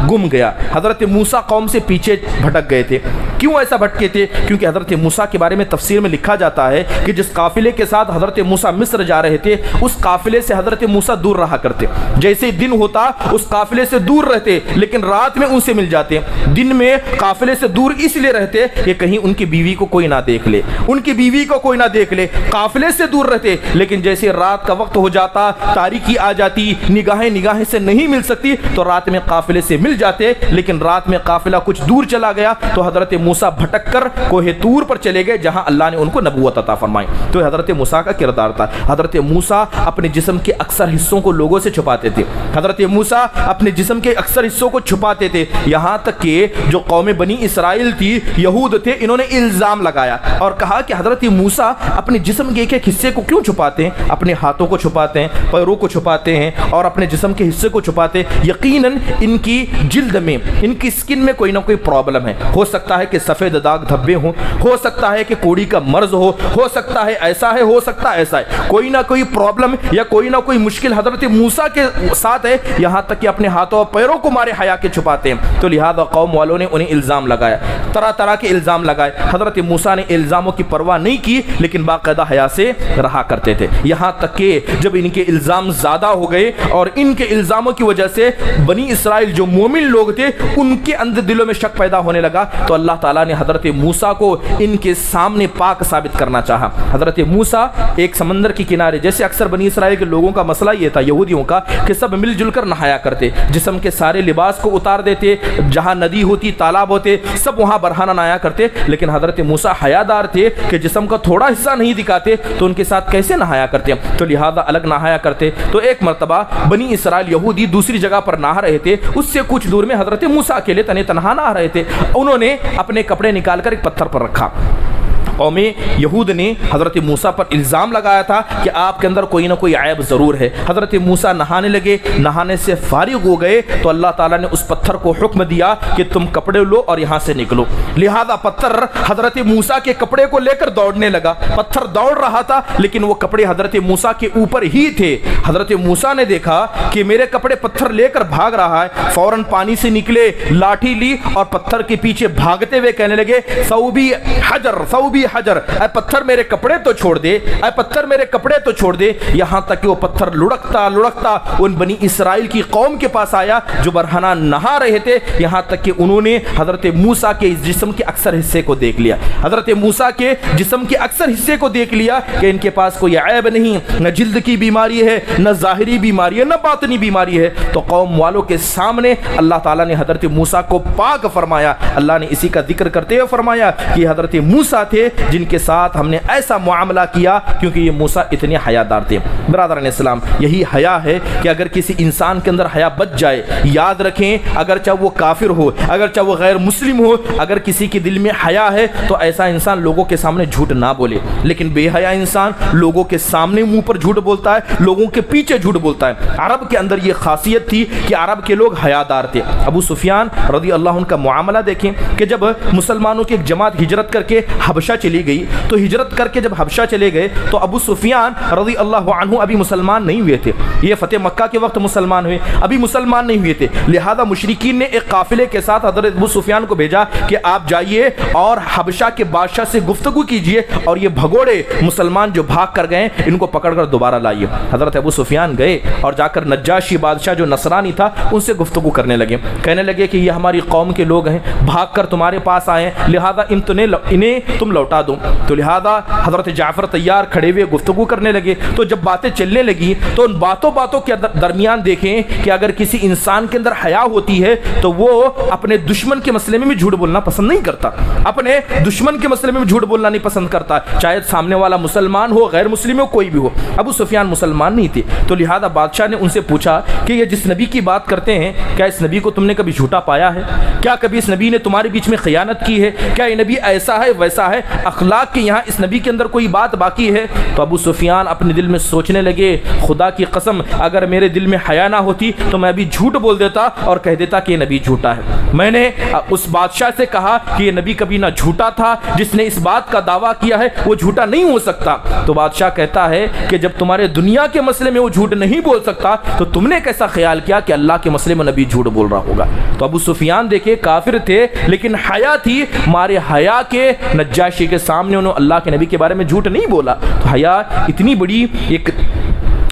गुम गया। हज़रत मूसा कौम से पीछे भटक गए थे। क्यों ऐसा भटके थे? क्योंकि हज़रत मूसा के बारे में तफसीर में लिखा जाता है कि जिस काफिले के साथ हज़रत मूसा मिस्र जा रहे थे, उस काफिले से हज़रत मूसा दूर रहा करते। जैसे दिन होता उस काफिले से दूर रहते, लेकिन रात में उनसे मिल जाते। दिन में काफिले से दूर इसलिए रहते कि कहीं उनकी बीवी को कोई ना देख ले, उनकी बीवी को कोई ना देख ले। काफिले से दूर रहते, लेकिन जैसे रात का वक्त हो जाता, तारीकी आ जाती, निगाहें से नहीं मिल सकती, तो रात में काफिले से मिल जाते। लेकिन रात में काफिला कुछ दूर चला गया तो हज़रत मूसा भटक कर कोहे तूर पर चले गए, जहां अल्लाह ने उनको नबूवत अता फरमाई। तो हज़रत मूसा का किरदार था। हज़रत मूसा अपने जिस्म के अक्सर हिस्सों को लोगों से छुपाते थे। हज़रत मूसा अपने जिस्म के अक्सर हिस्सों को छुपाते थे। यहाँ तक कि जो कौम बनी इसराइल थी, यहूद थे, इन्होंने इल्ज़ाम लगाया और कहा कि हज़रत मूसा अपने जिस्म के एक एक हिस्से को क्यों छुपाते हैं? अपने हाथों को छुपाते हैं, पैरों को छुपाते हैं और अपने जिस्म के हिस्से को छुपाते हैं। यकीनन इनकी जिल्द में, इनकी स्किन में कोई ना कोई प्रॉब्लम है। हो सकता है कि सफ़ेद दाग धब्बे हों, हो सकता है कि कोड़ी का मर्ज हो सकता है ऐसा है, हो सकता है ऐसा है। कोई ना कोई प्रॉब्लम या कोई ना कोई मुश्किल हज़रत मूसा के साथ है, यहाँ तक कि अपने हाथों और पैरों को मारे हया के छुपाते हैं। तो लिहाजा कौम वालों ने उन्हें इल्ज़ाम लगाया, तरह तरह के इल्ज़ाम लगाए। हज़रत मूसा ने इल्ज़ामों की परवाह नहीं की, लेकिन बाकायदा हया से रहा करते थे। यहाँ तक कि जब इनके इल्ज़ाम ज़्यादा हो गए और इनके इल्ज़ामों की वजह से बनी इसराइल जो मोमिन लोग थे उनके अंदर दिलों में शक पैदा होने लगा, तो अल्लाह ताला ने हज़रत मूसा को इनके सामने पाक साबित करना चाहा। हज़रत मूसा एक समंदर के किनारे, जैसे अक्सर बनी इसराइल के लोगों का मसला ये था, यहूदियों का, कि सब मिलजुल कर नहाया करते, जिस्म के सारे लिबास को उतार देते, जहाँ नदी होती, तालाब होते, सब वहाँ बरहाना नहाया करते। लेकिन हज़रत मूसा हयादार थे कि जिस्म का थोड़ा हिस्सा नहीं दिखाते, तो उनके साथ कैसे नहाया करते? तो लिहाजा अलग नहाया करते। तो एक मरतबा बनी इसराइल यहूदी दूसरी जगह पर नहा रहे थे, उससे कुछ दूर में हज़रत मूसा अकेले तने तनहा नहा रहे थे। उन्होंने अपने कपड़े निकाल कर एक पत्थर पर रखा कौम यहूद ने हज़रत मूसा पर इल्ज़ाम लगाया था कि आपके अंदर कोई ना कोई ऐब ज़रूर है। हज़रत मूसा नहाने लगे, नहाने से फारिग हो गए तो अल्लाह ताला ने उस पत्थर को हुक्म दिया कि तुम कपड़े लो और यहाँ से निकलो। लिहाजा पत्थर हज़रत मूसा के कपड़े को लेकर दौड़ने लगा। पत्थर दौड़ रहा था लेकिन वो कपड़े हज़रत मूसा के ऊपर ही थे। हज़रत मूसा ने देखा कि मेरे कपड़े पत्थर लेकर भाग रहा है, फौरन पानी से निकले, लाठी ली और पत्थर के पीछे भागते हुए कहने लगे सऊबी हजर, सऊबी हजर, ऐ पत्थर मेरे कपड़े तो छोड़ दे, ऐ पत्थर मेरे कपड़े तो छोड़ दे। यहां तक कि वो पत्थर लुढ़कता लुढ़कता उन बनी इसराइल की कौम के पास आया जो बरहना नहा रहे थे। यहां तक कि उन्होंने हज़रत मूसा के जिस्म के अक्सर हिस्से को देख लिया। हज़रत मूसा के जिस्म के अक्सर हिस्से को देख लिया कि इनके पास कोई ऐब नहीं, न जिल्द की बीमारी है, न ज़ाहिरी बीमारी है, न बातनी बीमारी है। तो कौम वालों के सामने अल्लाह ताला ने हज़रत मूसा को पाक फरमाया। अल्लाह ने इसी का जिक्र करते हुए फरमाया कि हज़रत मूसा थे जिनके साथ हमने ऐसा मुआमला किया क्योंकि ये मूसा इतने हयादार थे। बिरादरान इस्लाम, यही हया है कि अगर किसी इंसान के अंदर हया बच जाए, याद रखें अगर चाहे वो काफिर हो, अगर चाहे वो गैर मुस्लिम हो, अगर किसी के दिल में हया है तो ऐसा इंसान लोगों के सामने झूठ ना बोले। लेकिन बेहया इंसान लोगों के सामने मुंह पर झूठ बोलता है, लोगों के पीछे झूठ बोलता है। अरब के अंदर ये खासियत थी कि अरब के लोग हयादार थे। अबू सुफियान रज़ी अल्लाह अन्हु का मामला देखें कि जब मुसलमानों की एक जमात हिजरत करके हबशा चली गई तो हिजरत करके जब हबशा चले गए तो अबू सुफियान रज़ी अल्लाह अन्हु अभी मुसलमान नहीं हुए थे। ये फतेह मक्का के वक्त मुसलमान हुए, अभी मुसलमान नहीं हुए थे। लिहाजा मुशरिकीन ने एक काफिले के साथ हज़रत अबू सुफियान को भेजा कि आप जाइए और हबशा के बादशाह से गुफ्तगू कीजिए और ये भगोड़े मुसलमान जो भाग कर गए इनको पकड़कर दोबारा लाइए। हज़रत अबू सुफियान गए और जाकर नज्जाशी बादशाह जो नसरानी था उनसे गुफ्तगू करने लगे। कहने लगे कि ये हमारी कौम के लोग हैं, भागकर तुम्हारे पास आए, लिहाजा इन्हें तुम लौटा दो। तो लिहाजा हज़रत जाफ़र तैयार खड़े हुए गुफ्तगू करने लगे। तो जब बातें चलने लगी तो उन बातों के दरमियान देखें कि अगर किसी इंसान के अंदर हया होती है तो वो अपने दुश्मन के मसले में भी झूठ बोलना पसंद नहीं करता, अपने दुश्मन के मसले में भी झूठ बोलना नहीं पसंद करता, चाहे सामने वाला मुसलमान हो, गैर मुस्लिम हो, कोई भी हो। अबू सुफियान मुसलमान नहीं थे। तो लिहाजा बादशाह ने उनसे पूछा कि ये जिस नबी की बात करते हैं क्या इस नबी को तुमने कभी झूठा पाया है? क्या कभी इस नबी ने तुम्हारे बीच में खयानत की है? क्या ये नबी ऐसा है वैसा है? अखलाक के यहाँ इस नबी के अंदर कोई बात बाकी है? तो अबू सुफियान अपने दिल में सोचने लगे खुदा की कसम अगर मेरे दिल में हया ना होती तो मैं अभी झूठ बोल देता और कह देता कि ये नबी झूठा है। मैंने उस बादशाह से कहा कि ये नबी कभी ना झूठा था, जिसने इस बात का दावा किया है वो झूठा नहीं हो सकता। तो बादशाह कहता है कि जब तुम्हारे दुनिया के मसले में वो झूठ नहीं बोल सकता तो तुमने कैसा ख्याल किया कि अल्लाह के मसले में नबी झूठ बोल रहा होगा? तो अबू सुफियान देखे काफिर थे लेकिन हया थी, मारे हया के नज्जाशी के सामने उन्होंने अल्लाह के नबी के बारे में झूठ नहीं बोला। तो हया इतनी बड़ी एक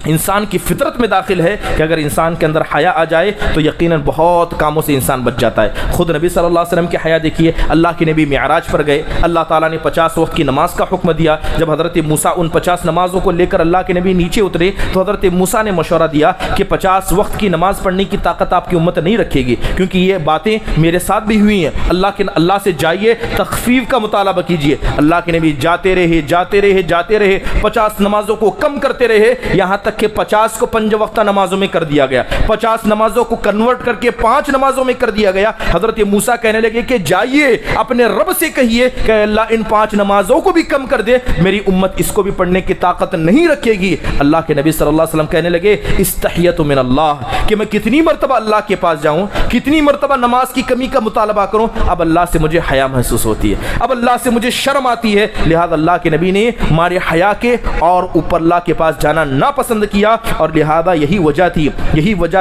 इंसान की फितरत में दाखिल है कि अगर इंसान के अंदर हया आ जाए तो यकीनन बहुत कामों से इंसान बच जाता है। खुद नबी सल्लल्लाहु अलैहि वसल्लम की हया देखिए, अल्लाह के नबी मिअराज पर गए, अल्लाह ताला ने 50 वक्त की नमाज का हुक्म दिया। जब हज़रत मूसा उन 50 नमाजों को लेकर अल्लाह के नबी नीचे उतरे तो हज़रत मूसा ने मशवरा दिया कि 50 वक्त की नमाज पढ़ने की ताकत आपकी उम्मत नहीं रखेगी, क्योंकि ये बातें मेरे साथ भी हुई हैं। अल्लाह से जाइए, तखफीफ का मुतालबा कीजिए। अल्लाह के नबी जाते रहे 50 नमाजों को कम करते रहे, यहाँ तक कि 50 को 5 वक्त नमाजों में कर दिया गया, 50 नमाजों को कन्वर्ट करके 5 नमाजों में कर दिया गया। हजरत मूसा कहने लगे कि जाइए अपने रब से कहिए कि अल्लाह इन 5 नमाजों को भी कम कर दे, मेरी उम्मत इसको भी पढ़ने की ताकत नहीं रखेगी। अल्लाह के नबी सल्लल्लाहु अलैहि वसल्लम कहने लगे इस्तहियतु मिन अल्लाह, कि मैं कितनी मरतबा अल्लाह के पास जाऊं, कितनी मरतबा नमाज की कमी का मुतालबा करूं, अब अल्लाह से मुझे हया महसूस होती है, अब अल्लाह से मुझे शर्म आती है। लिहाजा अल्लाह के नबी ने हमारे हया के और ऊपर अल्लाह के पास जाना ना पसंद किया, और लिहाजा यही वजह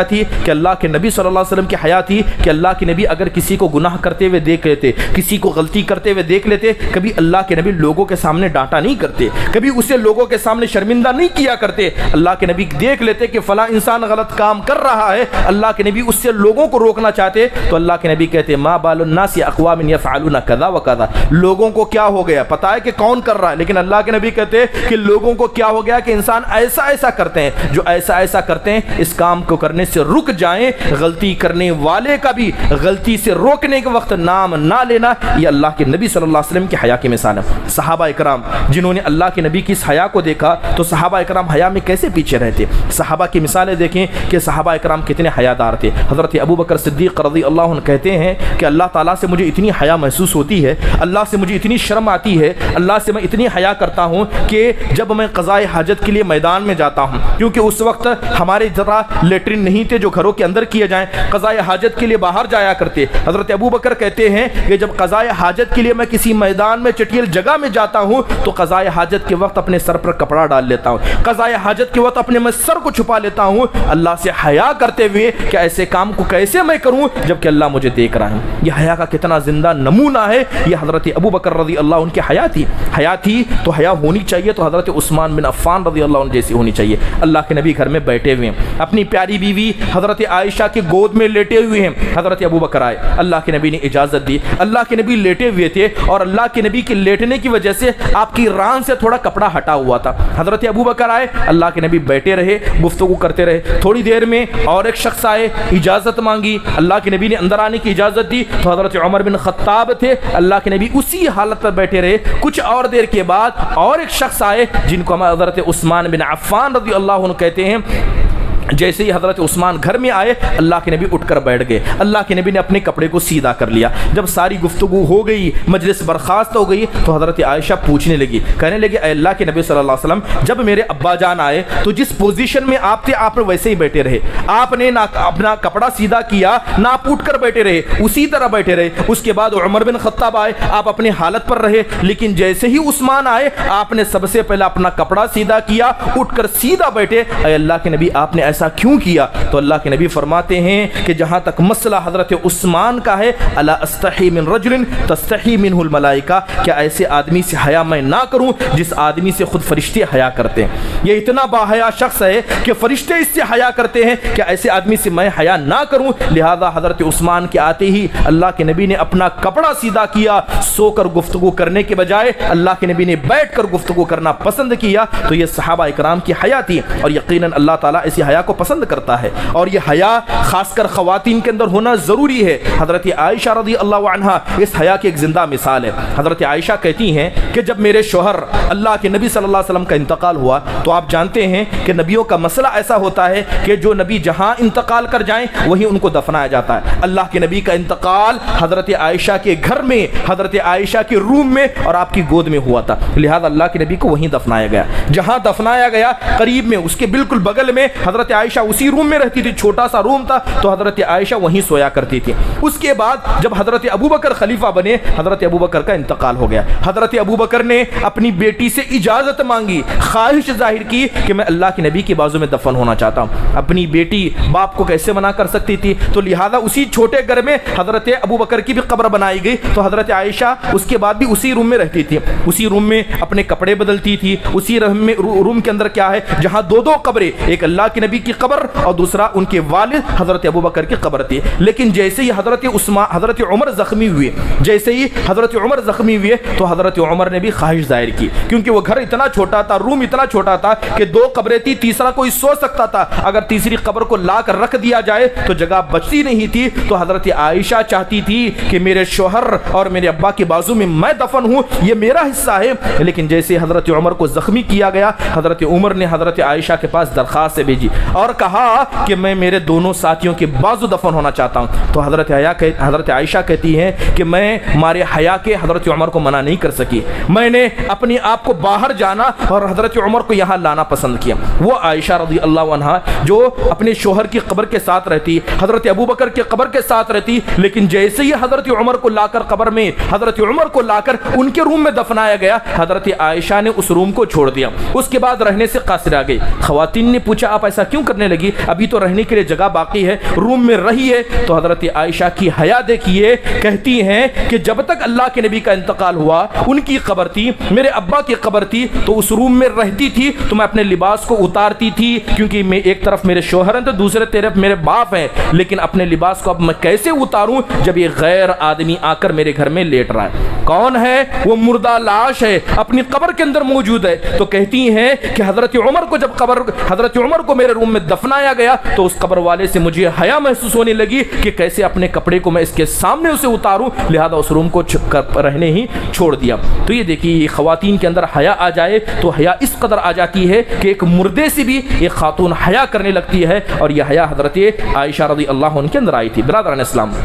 थी कि अल्लाह के नबी सल्लल्लाहु अलैहि वसल्लम की हया थी कि अल्लाह के नबी अगर किसी को गुनाह करते हुए देख लेते, किसी को गलती करते हुए देख लेते, कभी अल्लाह के नबी लोगों के सामने डांटा नहीं करते, कभी उसे लोगों के सामने शर्मिंदा नहीं किया करते। अल्लाह के नबी देख लेते कि फला इंसान गलत काम कर रहा है, अल्लाह के नबी उससे लोगों को रोकना चाहते, तो अल्लाह के नबी कहते मा बालुन नासी अक़वामिन यफ़अलूना कज़ा व कज़ा, लोगों को क्या हो गया पता है कि कौन कर रहा है, लेकिन अल्लाह के नबी कहते कि लोगों को क्या हो गया कि इंसान ऐसा ऐसा करता करते हैं, जो ऐसा ऐसा करते हैं इस काम को करने से रुक जाएं। गलती करने वाले का भी गलती से रोकने के वक्त नाम ना लेना, ये अल्लाह के नबी सल्लल्लाहु अलैहि वसल्लम की हया की मिसाल है। सहाबा इकराम जिन्होंने अल्लाह के नबी की इस हया को देखा तो सहाबा इकराम हया में कैसे पीछे रहते। सहाबा की मिसालें देखें कि सहाबा इकराम कितने हयादार थे। हज़रत अबू बकर सिद्दीक़ रज़ियल्लाहु अन्हु कहते हैं कि अल्लाह ताला से मुझे इतनी हया महसूस होती है, अल्लाह से मुझे इतनी शर्म आती है, अल्लाह से मैं इतनी हया करता हूँ कि जब मैं क़ज़ाए हाजत के लिए मैदान में जाता हूँ, क्योंकि उस वक्त हमारे ज़रा लेटरिन नहीं थे जो घरों के अंदर किए जाएँ, क़ज़ाए हाजत के लिए बाहर जाया करते। हज़रत अबू बकर कहते हैं कि जब क़ज़ाए हाजत के लिए मैं किसी मैदान में चटियल जगह में जाता हूँ तो क़ज़ाए हाजत के वक्त अपने सर पर कपड़ा डाल लेता हूँ, क़ज़ाए हाजत के वक्त अपने मैं सर को छुपा लेता हूँ, अल्लाह से हया करते हुए कि ऐसे काम को कैसे मैं करूँ जबकि अल्लाह मुझे देख रहा है। यह हया का कितना जिंदा नमूना है। यह हज़रत अबू बकर रज़ी अल्लाह उनकी हया थी तो हया होनी चाहिए तो हज़रत उस्मान बिन अफ़्फ़ान रज़ी अल्लाह जैसी होनी चाहिए। अल्लाह के नबी घर में बैठे हुए हैं, अपनी प्यारी बीवी हज़रत आयशा के गोद में लेटे हुए हैं। हज़रत अबू बकर आए, अल्लाह के नबी ने इजाज़त दी, अल्लाह के नबी लेटे हुए थे और अल्लाह के नबी के लेटने की वजह से आपकी रान से थोड़ा कपड़ा हटा हुआ था। हज़रत अबू बकर आए, अल्लाह के नबी बैठे रहे, गुफ्तगू करते रहे। थोड़ी देर में और एक शख्स आए, इजाज़त मांगी, अल्लाह के नबी ने अंदर आने की इजाज़त दी तो हज़रत उमर बिन ख़त्ताब थे, अल्लाह के नबी उसी हालत पर बैठे रहे। कुछ और देर के बाद और एक शख्स आए जिनको हम हज़रत उस्मान बिन अफ़्फ़ान रज़ी अल्लाह अन्हु कहते हैं। जैसे ही हज़रत उस्मान घर में आए अल्लाह के नबी उठकर बैठ गए, अल्लाह के नबी ने अपने कपड़े को सीधा कर लिया। जब सारी गुफ्तगू हो गई, मजलिस बर्खास्त हो गई तो हज़रत आयशा पूछने लगी, कहने लगी अल्लाह के नबी सल्लल्लाहु अलैहि वसल्लम जब मेरे अब्बा जान आए तो जिस पोजीशन में आप थे आप वैसे ही बैठे रहे, आपने ना अपना कपड़ा सीधा किया ना आप उठकर बैठे रहे, उसी तरह बैठे रहे। उसके बाद उमर बिन ख़त्ताब आए, आप अपनी हालत पर रहे, लेकिन जैसे ही उस्मान आए आपने सबसे पहले अपना कपड़ा सीधा किया, उठकर सीधा बैठे। अल्लाह के नबी आपने ऐसा क्यों किया? तो अल्लाह के नबी फरमाते हैं कि जहां तक मसला हजरत उस्मान का है, अला अस्तही मिन रजुलिन तस्तही मिनहुल मलाइका, क्या ऐसे आदमी से हया मैं ना करूं जिस आदमी से खुद फरिश्ते हया करते हैं। ये इतना बाहया शख्स है कि फरिश्ते इससे हया करते हैं, क्या ऐसे आदमी से मैं हया ना करूं? लिहाजा हजरत उस्मान के आते ही अल्लाह के नबी ने अपना कपड़ा सीधा किया, सोकर गुफ्तगू करने के बजाय अल्लाह के नबी ने बैठ कर गुफ्तगू करना पसंद किया। तो ये सहाबा इकराम की हया थी और यकीनन अल्लाह ताला ऐसी हया को पसंद करता है और ये हया खासकर खवातीन के अंदर होना जरूरी है। हजरत आयशा रज़ी अल्लाह अन्हा इस हया की एक जिंदा मिसाल है। हजरत आयशा कहती हैं कि जब मेरे शोहर अल्लाह के नबी सल्लल्लाहु अलैहि वसल्लम का इंतकाल हुआ तो आप जानते हैं कि नबियों का मसला ऐसा होता है कि जो नबी जहां इंतकाल कर जाएं वहीं उनको दफनाया जाता है। अल्लाह के नबी का इंतकाल हजरत आयशा के घर में, हजरत आयशा के रूम में और आपकी गोद में हुआ था, लिहाजा अल्लाह के नबी को वहीं दफनाया गया। जहां दफनाया गया करीब में उसके बिल्कुल बगल में हजरत आयशा उसी रूम में रहती थी, छोटा सा रूम था, तो हजरत आयशा वहीं सोया करती थी। उसके बाद जब हजरत अबू बकर खलीफा बने, हजरत अबू बकर का इंतकाल हो गया। हजरत अबू बकर ने अपनी बेटी से इजाजत मांगी, ख्वाहिश जाहिर की कि मैं अल्लाह के नबी की बाजू में दफन होना चाहता हूँ। अपनी बेटी बाप को कैसे मना कर सकती थी, तो लिहाजा उसी छोटे घर में हजरत अबू बकर की भी कब्र बनाई गई। तो हजरत आयशा उसके बाद भी उसी रूम में रहती थी, उसी रूम में अपने कपड़े बदलती थी। उसी रूम के अंदर क्या है, जहां दो दो कब्रें, एक अल्लाह के नबी की कब्र और दूसरा उनके वालिद हजरत अबू बकर की कब्र थी। लेकिन जैसे ही हजरत उमर जख्मी हुए, जैसे ही हजरत उमर जख्मी हुए तो हजरत उमर ने भी ख्वाहिश जाहिर की, क्योंकि वो घर इतना छोटा था, रूम इतना छोटा था कि दो कब्रें थी, तीसरा कोई सो सकता था। अगर तीसरी कब्र को ला कर रख दिया जाए तो जगह बचती नहीं थी। तो हजरत आयशा चाहती थी कि मेरे शोहर और मेरे अब्बा के बाजू में मैं दफन हूँ, ये मेरा हिस्सा है। लेकिन जैसे हजरत उमर को जख्मी किया गया, हजरत उमर ने हजरत आयशा के पास दरखास्त भेजी और कहा कि मैं मेरे दोनों साथियों के बाजू दफन होना चाहता हूँ। तो हजरत आयशा कहती हैं कि मैं मारे हया के हजरत उमर को मना नहीं कर सकी, मैंने अपने आप को बाहर जाना और हजरत उमर को यहाँ लाना पसंद किया। वो आयशा रज़ी अल्लाह अन्हा जो अपने शोहर की कब्र के साथ रहती, हजरत अबू बकर की कब्र के साथ रहती, लेकिन जैसे ही हजरत उमर को लाकर कब्र में हजरत उमर को लाकर उनके रूम में दफनाया गया, हजरत आयशा ने उस रूम को छोड़ दिया। उसके बाद रहने से कासिर आ गई। खवातीन ने पूछा आप ऐसा क्यों क्यों करने लगी, अभी तो रहने के लिए जगह बाकी है, रूम में रही है। तो हज़रत आयशा की हया देखिए, कहती हैं कि जब तक अल्लाह के नबी का इंतकाल हुआ, उनकी कब्र थी, मेरे अब्बा की कब्र थी, तो उस रूम में रहती थी, तो मैं अपने लिबास को उतारती थी, क्योंकि मैं एक तरफ मेरे शोहर हैं तो दूसरे तरफ मेरे बाप हैं, लेकिन अपने लिबास को अब मैं कैसे उतारूं जब ये गैर आदमी आकर मेरे घर में लेट रहा है। कौन है वो? मुर्दा लाश है, अपनी कब्र के अंदर मौजूद है। तो कहती हैं कि हजरत उमर को जब हजरत उमर को मेरे रूम में दफनाया गया तो उस कब्र वाले से मुझे हया महसूस होने लगी कि कैसे अपने कपड़े को मैं इसके सामने उसे उतारूं, लिहाजा उस रूम को रहने ही छोड़ दिया। तो ये देखिए, खवातीन के अंदर हया आ जाए तो हया इस कदर आ जाती है कि एक मुर्दे से भी एक खातून हया करने लगती है, और यह हया हजरत आयशा रज़ी अल्लाह अन्हा के अंदर आई थी। बिरादरान इस्लाम,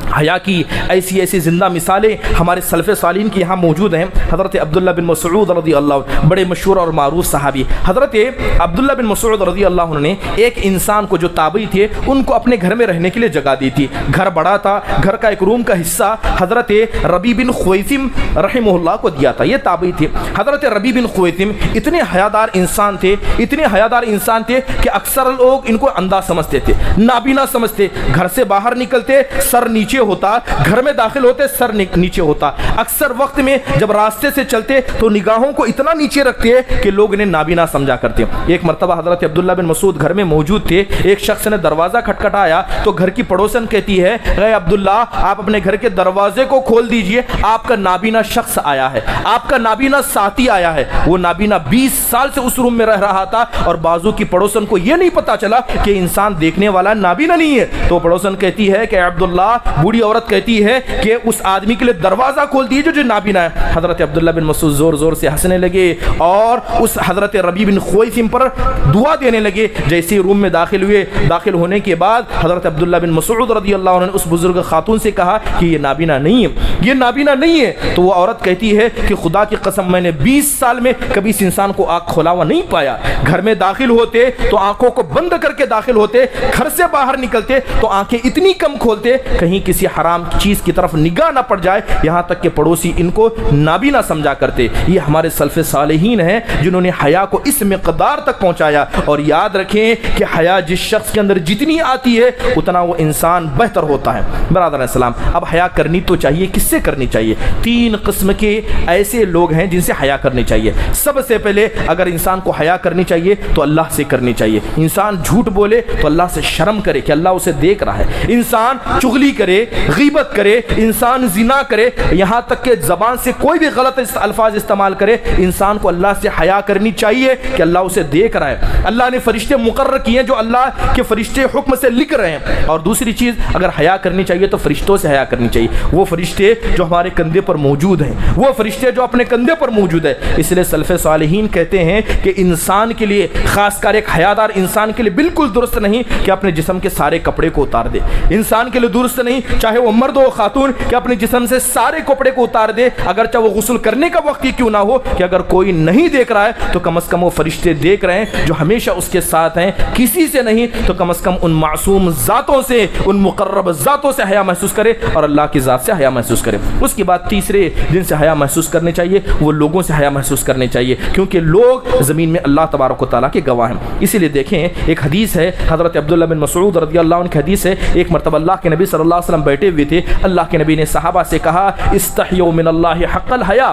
हया की ऐसी ऐसी ज़िंदा मिसालें हमारे सल्फ़े सालीन की यहाँ मौजूद हैं। हज़रत अब्दुल्ला बिन मसऊद रज़ी अल्लाह, बड़े मशहूर और मारूफ सहाबी, हज़रत अब्दुल्ला बिन मसऊद रज़ी अल्लाह ने एक इंसान को जो ताबई थे उनको अपने घर में रहने के लिए जगह दी थी। घर बड़ा था, घर का एक रूम का हिस्सा हज़रत रबी बिन खुवैसिम रहमहुल्लाह को दिया था। ये ताबई थे। हज़रत रबी बिन खुवैसिम इतने हयादार इंसान थे, इतने हयादार इंसान थे कि अक्सर लोग इनको अंधा समझते थे, नाबीना समझते। घर से बाहर निकलते सर नीचे होता, घर में दाखिल होते सर नीचे होता। अक्सर वक्त में जब रास्ते से चलते तो निगाहों को इतना नीचे रखते कि लोग इन्हें नाबीना समझा करते। एक मरतबा हजरत अब्दुल्ला बिन मसूद घर में मौजूद थे, एक शख्स ने दरवाजा खटखटाया तो घर की पड़ोसन कहती है, अरे अब्दुल्ला, आप अपने घर के दरवाजे को खोल दीजिए, आपका नाबीना शख्स आया है, आपका नाबीना साथी आया है। वो नाबीना 20 साल से उस रूम में रह रहा था और बाजू की पड़ोसन को यह नहीं पता चला कि इंसान देखने वाला नाबीना नहीं है। तो पड़ोसन कहती है कि अब्दुल्ला, बूढ़ी औरत कहती है कि उस आदमी के लिए दरवाजा खोल दीजिए जो नाबीना है। हजरत अब्दुल्ला बिन मसूद जोर जोर से हंसने लगे और उस हजरत रबी बिन खुवैसिम पर दुआ देने लगे। जैसे ही रूम में दाखिल हुए, दाखिल होने के बाद हजरत अब्दुल्ला बिन मसूद रज़ी अल्लाह अन्हु ने उस बुजुर्ग खातून से कहा कि ये नाबीना नहीं है, ये नाबीना नहीं है। तो वो औरत कहती है कि खुदा की कसम, मैंने 20 साल में कभी इस इंसान को आँख खोला हुआ नहीं पाया। घर में दाखिल होते तो आंखों को बंद करके दाखिल होते, घर से बाहर निकलते तो आंखें इतनी कम खोलते कहीं किसी हराम चीज की तरफ निगाह ना पड़ जाए, यहां तक कि पड़ोसी इनको नाबीना समझा करते। ये हमारे सल्फ़े सालेहीन हैं जिन्होंने हया को इस मिक़दार तक पहुंचाया। और याद रखें कि हया जिस शख्स के अंदर जितनी आती है उतना वो इंसान बेहतर होता है। बरादर सलाम, अब हया करनी तो चाहिए, किससे करनी चाहिए? 3 किस्म के ऐसे लोग हैं जिनसे हया करनी चाहिए। सबसे पहले अगर इंसान को हया करनी चाहिए तो अल्लाह से करनी चाहिए। इंसान झूठ बोले तो अल्लाह से शर्म करे कि अल्लाह उसे देख रहा है। इंसान चुगली करे, गीबत करे, इंसान जिना करे, यहाँ तक कि ज़बान से कोई भी गलत अल्फाज इस्तेमाल करे, इंसान को अल्लाह से हया करनी चाहिए कि अल्लाह उसे देख रहा है। अल्लाह ने फरिश्ते मुकर्रर किए जो अल्लाह के फरिश्ते हुक्म से लिख रहे हैं। और दूसरी चीज़, अगर हया करनी चाहिए तो फरिश्तों से हया करनी चाहिए। वो फरिश्ते जो हमारे कंधे पर मौजूद हैं, वो फरिश्ते जो अपने कंधे पर मौजूद है। इसलिए सल्फ़े सालिहीन कहते हैं कि इंसान के लिए, खासकर एक हयादार इंसान के लिए बिल्कुल दुरुस्त नहीं कि अपने जिस्म के सारे कपड़े को उतार दे। इंसान के लिए दुरुस्त नहीं, चाहे वो मर्द हो खातून, कि अपने जिस्म से सारे कपड़े को उतार दे, अगर चाहे वो गुस्ल करने का वक्त ही क्यों ना हो, कि अगर कोई नहीं देख रहा है तो कम से कम वो फरिश्ते देख रहे हैं जो हमेशा उसके साथ हैं। किसी से नहीं तो कम से कम उन मासूम ज़ातों से, उन मुकर्रब ज़ातों से हया महसूस करे और अल्लाह की ज़ात से हया महसूस करे। उसके बाद तीसरे जिनसे हया महसूस करने चाहिए वो लोगों से हया महसूस करने चाहिए, क्योंकि लोग ज़मीन में अल्लाह तबारक व तआला के गवाह हैं। इसीलिए देखें, एक हदीस है, हज़रत अब्दुल्ला बिन मसूद रज़ी अल्लाह अन्हु की हदीस है। एक मरतबा अल्लाह के नबी सल्लल्लाहु अलैहि वसल्लम बैठे हुए थे। अल्लाह के नबी ने सहाबा से कहा, इस्तहियू मिनल्लाहि हक़्क़ल हया।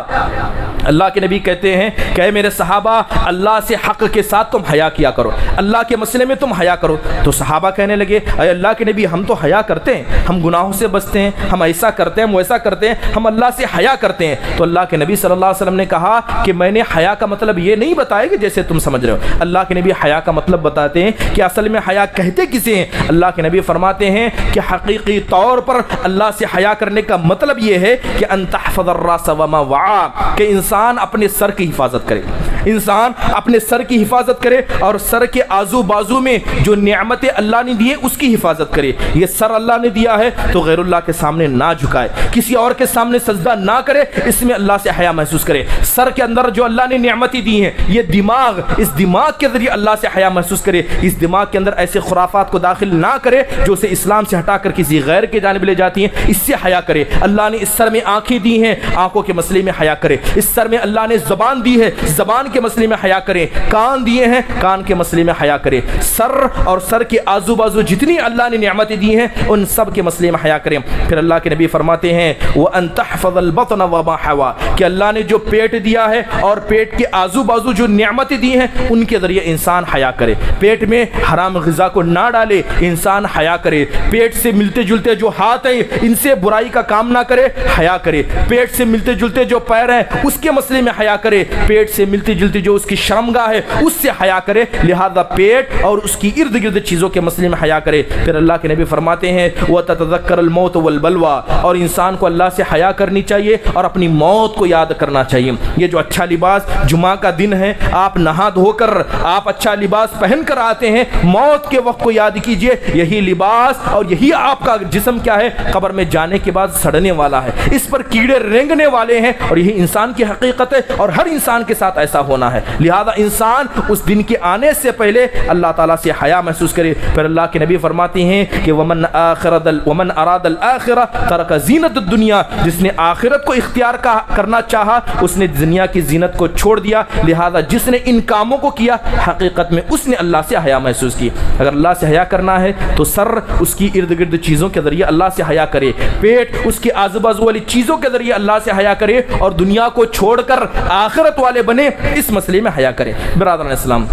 अल्लाह के नबी कहते हैं कि मेरे सहाबा, अल्लाह से हक़ के साथ तुम हया किया करो, अल्लाह के मसले में तुम हया करो। तो सहाबा कहने लगे, अरे अल्लाह के नबी, हम तो हया करते हैं, हम गुनाहों से बचते हैं, हम ऐसा करते हैं, हम वैसा करते हैं, हम अल्लाह से हया करते हैं। तो अल्लाह के नबी सल्लल्लाहु अलैहि वसल्लम ने कहा कि मैंने हया का मतलब ये नहीं बताया कि जैसे तुम समझ रहे हो। अल्लाह के नबी हया का मतलब बताते हैं कि असल में हया कहते किसे हैं। अल्लाह के नबी फरमाते हैं कि हकीकी तौर पर अल्लाह से हया करने का मतलब ये है कि अन तहफ़ज़ अर्रास व मा वआ, कि इंसान अपने सर की हिफाजत करे, इंसान अपने सर की हिफाजत करे और सर के आजू बाजू में जो नियामतें अल्लाह ने दी है उसकी हिफाजत करे। ये सर अल्लाह ने दिया है तो गैरुल्लाह के सामने ना झुकाए, किसी और के सामने सजदा ना करे, इसमें अल्लाह से हया महसूस करे। सर के अंदर जो अल्लाह ने नियामतें दी हैं, ये दिमाग, इस दिमाग के जरिए अल्लाह से हया महसूस करे। इस दिमाग के अंदर ऐसे खुराफात को दाखिल ना करे जो उसे इस्लाम से हटाकर किसी गैर के जानिब ले जाती हैं, इससे हया करे। अल्लाह ने इस सर में आंखें दी हैं, आंखों के मसले में हया करे। इस सर में अल्लाह ने ज़बान दी है, ज़बान के मसले में हया करें, कान दिए हैं कान के मसले में हया करें, सर और सर के आजू बाजू जितनी अल्लाह ने नेमतें दी हैं उन सब के मसले में हया करें। फिर अल्लाह के नबी फरमाते हैं व अन तहफ़ज़ल बतन व मा हवा, कि अल्लाह ने जो पेट दिया है और पेट के आजू बाजू जो नेमतें दी हैं उनके ज़रिए इंसान हया करे। पेट में हराम ग़िज़ा को ना डाले, इंसान हया करे। पेट से मिलते जुलते जो हाथ हैं इनसे बुराई का काम ना करे, हया करे। पेट से मिलते जुलते जो पैर हैं उसके मसले में हया करे। पेट से मिलती जुलती जो उसकी शर्मगाह है उससे हया करे। लिहाजा पेट और उसकी इर्द गिर्द चीज़ों के मसले में हया करे। फिर अल्लाह के नबी फरमाते हैं व ततज़क्करुल मौत वल बलवा, और इंसान को अल्लाह से हया करनी चाहिए और अपनी मौत को याद करना चाहिए। ये जो अच्छा लिबास, जुमा का दिन है, आप नहा धोकर आप अच्छा लिबास पहन कर आते हैं, मौत के वक्त को याद कीजिए। यही लिबास और यही आपका जिस्म क्या है, कब्र में जाने के बाद सड़ने वाला है, इस पर कीड़े रेंगने वाले हैं, और यही इंसान की हकीकत है और हर इंसान के साथ ऐसा होना है। लिहाजा इंसान उस दिन के आने से पहले अल्लाह ताला से हया महसूस करे। फिर अल्लाह के नबी फरमाते हैं कि वमन अरादल आखिरा तरक ज़ीनत दुनिया, जिसने आखिरत को इख्तियार करना चाहा उसने दुनिया की जीनत को छोड़ दिया। लिहाजा जिसने इन कामों को किया हकीकत में उसने अल्लाह से हया महसूस की। अगर अल्लाह से हया करना है तो सर उसकी इर्द गिर्द चीज़ों के ज़रिए अल्लाह से हया करे, पेट उसके आजू बाजू वाली चीज़ों के ज़रिए अल्लाह से हया करे, और दुनिया को छोड़कर आखिरत वाले बने, इस मसले में हया करे। बिरादरान इस्लाम,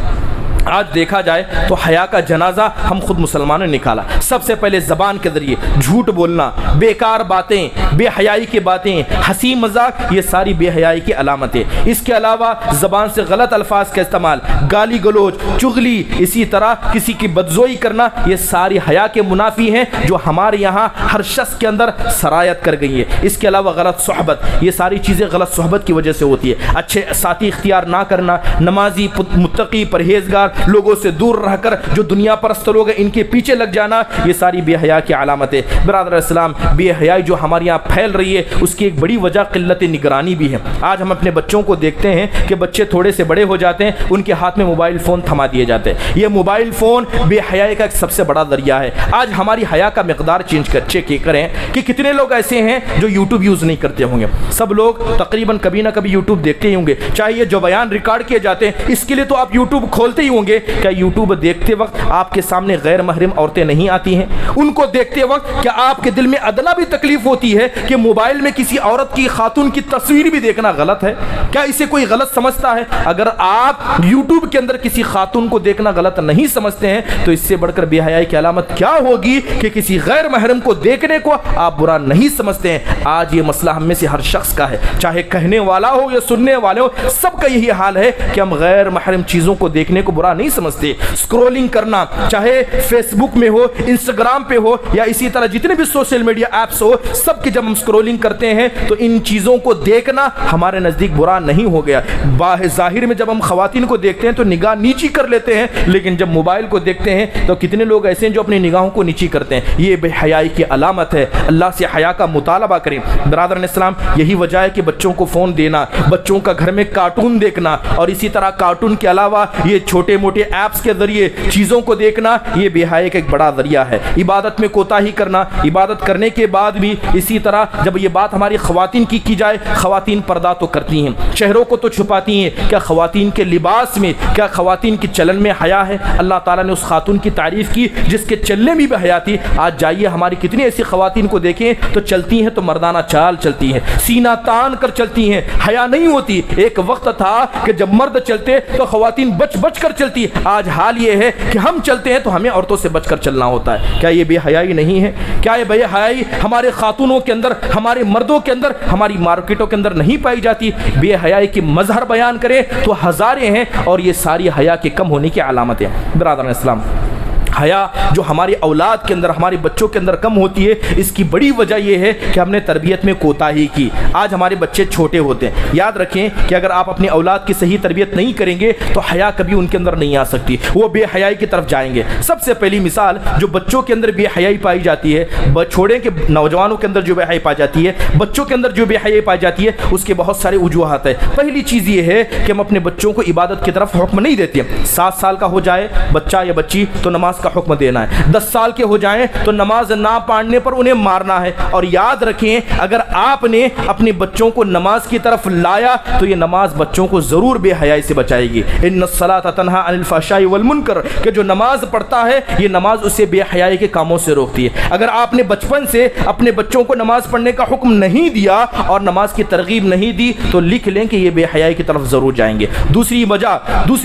आज देखा जाए तो हया का जनाजा हम खुद मुसलमानों ने निकाला। सबसे पहले ज़बान के ज़रिए झूठ बोलना, बेकार बातें, बेहयाई की बातें, हंसी मजाक, ये सारी बेहयाई की अलामतें। इसके अलावा ज़बान से गलत अल्फाज का इस्तेमाल, गाली गलोच, चुगली, इसी तरह किसी की बदजोई करना, ये सारी हया के मुनाफी हैं जो हमारे यहाँ हर शख्स के अंदर सरायत कर गई है। इसके अलावा गलत सोहबत, ये सारी चीज़ें गलत सोहबत की वजह से होती है। अच्छे साथी इख्तियार ना करना, नमाजी मुत्तकी परहेजगार लोगों से दूर रहकर जो दुनिया परस्त लोग हैं इनके पीछे लग जाना, ये सारी बेहया की अलामत है। बिरादर इस्लाम, बेहयाई जो हमारे यहाँ फैल रही है उसकी एक बड़ी वजह क़िल्लत निगरानी भी है। आज हम अपने बच्चों को देखते हैं कि बच्चे थोड़े से बड़े हो जाते हैं, उनके हाथ में मोबाइल फ़ोन थमा दिए जाते हैं। ये मोबाइल फ़ोन बेहयाई का एक सबसे बड़ा ज़रिया है। आज हमारी हया का मिक़दार चेक करें कि कितने लोग ऐसे हैं जो यूट्यूब यूज़ नहीं करते होंगे। सब लोग तकरीबन कभी ना कभी यूट्यूब देखते ही होंगे, चाहे ये जो बयान रिकॉर्ड किए जाते हैं इसके लिए तो आप यूट्यूब खोलते ही होंगे। क्या यूट्यूब देखते वक्त आपके सामने गैर महरम औरतें नहीं आती हैं? उनको देखते वक्त क्या आपके दिल में अदना भी तकलीफ होती है कि मोबाइल में किसी औरत की, खातून की तस्वीर भी देखना गलत है? क्या इसे कोई गलत समझता है? अगर आप यूट्यूब के अंदर किसी खातून को देखना गलत नहीं समझते हैं तो इससे बढ़कर बेहयाई की अलामत क्या होगी कि किसी गैर महरम को देखने को आप बुरा नहीं समझते हैं। आज ये मसला हम में से हर शख्स का है, चाहे कहने वाला हो या सुनने वाले हो, सबका यही हाल है कि हम गैर महरम चीज़ों को देखने को बुरा नहीं समझते। स्क्रॉलिंग करना, चाहे फेसबुक में हो, इंस्टाग्राम पे हो या इसी तरह जितने भी सोशल मीडिया ऐप्स हो, सबकी जब हम स्क्रॉलिंग करते हैं तो इन चीज़ों को देखना हमारे नज़दीक बुरा नहीं हो गया। ज़ाहिर में जब हम ख़वातीन को देखते हैं तो निगाह नीची कर लेते हैं, लेकिन जब मोबाइल को देखते हैं तो कितने लोग ऐसे हैं जो अपनी निगाहों को नीची करते हैं। ये बेहयाई की अलामत है। अल्लाह से हया का मुतालबा करें। बिरादरान इस्लाम, यही वजह है कि बच्चों को फ़ोन देना, बच्चों का घर में कार्टून देखना और इसी तरह कार्टून के अलावा ये छोटे मोटे ऐप्स के जरिए चीज़ों को देखना, ये बेहयाई का एक बड़ा जरिया है। इबादत में कोताही करना, इबादत करने के बाद भी इसी तरह जब ये बात हमारी ख़वातीन की जाए, ख़वातीन पर्दा तो करती हैं, चेहरों को तो छुपाती हैं। क्या ख़वातीन के लिबास में, क्या ख़वातीन के चलन में हया है? अल्लाह ताला ने उस खातून की तारीफ़ की जिसके चलने में भी हया थी। आज जाइए हमारी कितनी ऐसी ख़वातीन को देखें तो चलती हैं तो मर्दाना चाल चलती हैं, सीना तान कर चलती हैं, हया नहीं होती। एक वक्त था कि जब मर्द चलते तो ख़वातीन बच बच कर चलती। आज हाल ये है कि हम चलते हैं तो हमें औरतों से बचकर चलना होता है। क्या ये बेहयाई नहीं है? क्या ये बेहयाई हमारे खातूनों के अंदर, हमारे मर्दों के अंदर, हमारी मार्केटों के अंदर नहीं पाई जाती? बेहयाई की मजहर बयान करें तो हज़ारें हैं और ये सारी हया के कम होने की अलामतें हैं। बिरादरान इस्लाम, हया जो हमारी औलाद के अंदर, हमारे बच्चों के अंदर कम होती है, इसकी बड़ी वजह यह है कि हमने तरबियत में कोताही की। आज हमारे बच्चे छोटे होते हैं। याद रखें कि अगर आप अपनी औलाद की सही तरबियत नहीं करेंगे तो हया कभी उनके अंदर नहीं आ सकती, वो बेहयाई की तरफ जाएंगे। सबसे पहली मिसाल जो बच्चों के अंदर बेहयाई पाई जाती है, छोड़ें कि नौजवानों के अंदर जो बेहयाई पाई जाती है, बच्चों के अंदर जो बेहयाई पाई जाती है, उसके बहुत सारे वजूहात है। पहली चीज़ ये है कि हम अपने बच्चों को इबादत की तरफ हुक्म नहीं देते। 7 साल का हो जाए बच्चा या बच्ची तो नमाज का हुक्म देना है। 10 साल के हो जाएं तो नमाज ना पढ़ने पर उन्हें मारना है। और याद रखें, अगर आपने अपने बच्चों को नमाज की तरफ लाया तो ये नमाज बच्चों को ज़रूर बेहयाई से बचाएगी। इन्नस्सलात तन्हा अनिल फ़हशाई वल मुनकर, कि जो नमाज पढ़ता है ये नमाज उसे बेहयाई के कामों से रोकती है। अगर आपने बचपन से अपने बच्चों को नमाज पढ़ने का हुक्म नहीं दिया और नमाज की तरगीब नहीं दी तो लिख लें कि ये बेहयाई की तरफ ज़रूर जाएंगे। दूसरी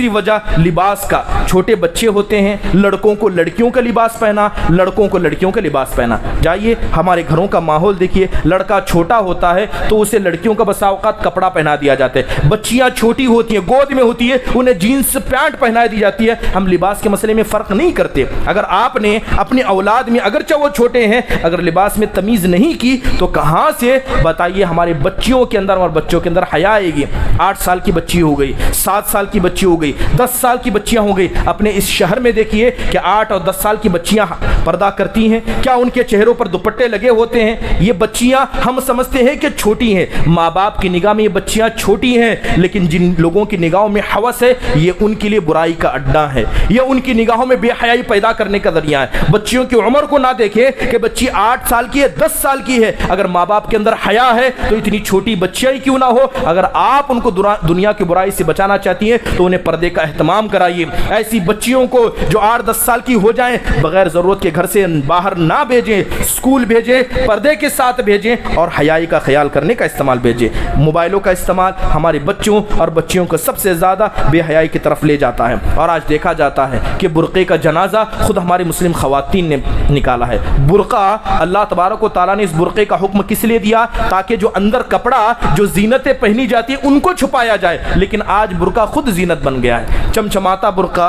वजह लिबास का। छोटे बच्चे होते हैं, लड़कों को लड़कियों का लिबास पहना, लड़कों को लड़कियों का लिबास पहना। जाइए हमारे घरों का माहौल देखिए, लड़का छोटा होता है तो उसे लड़कियों का बसा औकात कपड़ा पहना दिया जाता है। बच्चियां छोटी होती हैं, गोद में होती है, उन्हें जीन्स पैंट पहना दी जाती है। हम लिबास के मसले में फ़र्क नहीं करते। अगर आपने अपनी औलाद में, अगरचे वो छोटे हैं, अगर लिबास में तमीज़ नहीं की तो कहाँ से बताइए हमारे बच्चियों के अंदर और बच्चों के अंदर हया आएगी। 8 साल की बच्ची हो गई, 7 साल की बच्ची हो गई, 10 साल की बच्चियां हो गई। अपने इस शहर में देखिए कि 8 और 10 साल की बच्चियां पर्दा करती हैं। क्या उनके चेहरों पर दुपट्टे लगे होते हैं? ये बच्चियां हम समझते हैं कि छोटी हैं, माँ बाप की निगाह में ये बच्चियां छोटी हैं, लेकिन जिन लोगों की निगाहों में हवस है ये उनके लिए बुराई का अड्डा है, ये उनकी निगाहों में बेहयाई पैदा करने का जरिया है। बच्चियों की उम्र को ना देखें कि बच्ची 8 साल की है, 10 साल की है। अगर माँ बाप के अंदर हया है तो इतनी छोटी बच्चियां ही क्यों ना हो, अगर आप उनको दुनिया की बुराई से बचाना चाहती हैं तो उन्हें पर्दे का एहतमाम कराइए। ऐसी बच्चियों को जो 8-10 साल की हो जाएं बगैर ज़रूरत के घर से बाहर ना भेजें, स्कूल भेजें, पर्दे के साथ भेजें और हयाई का ख्याल करने का इस्तेमाल भेजें। मोबाइलों का इस्तेमाल हमारे बच्चों और बच्चियों को सबसे ज़्यादा बेहयाई की तरफ ले जाता है। और आज देखा जाता है कि बुर्क़े का जनाजा खुद हमारी मुस्लिम ख़वातीन ने निकाला है। बुर्क़ा, अल्लाह तबारक व तआला ने इस बुर्क़े का हुक्म किस लिए दिया? ताकि जो अंदर कपड़ा, जो ज़ीनतें पहनी जाती है उनको छुपाया जाए। लेकिन आज बुर्क़ा खुद ज़ीनत बन गया है। चमचमाता बुर्क़ा,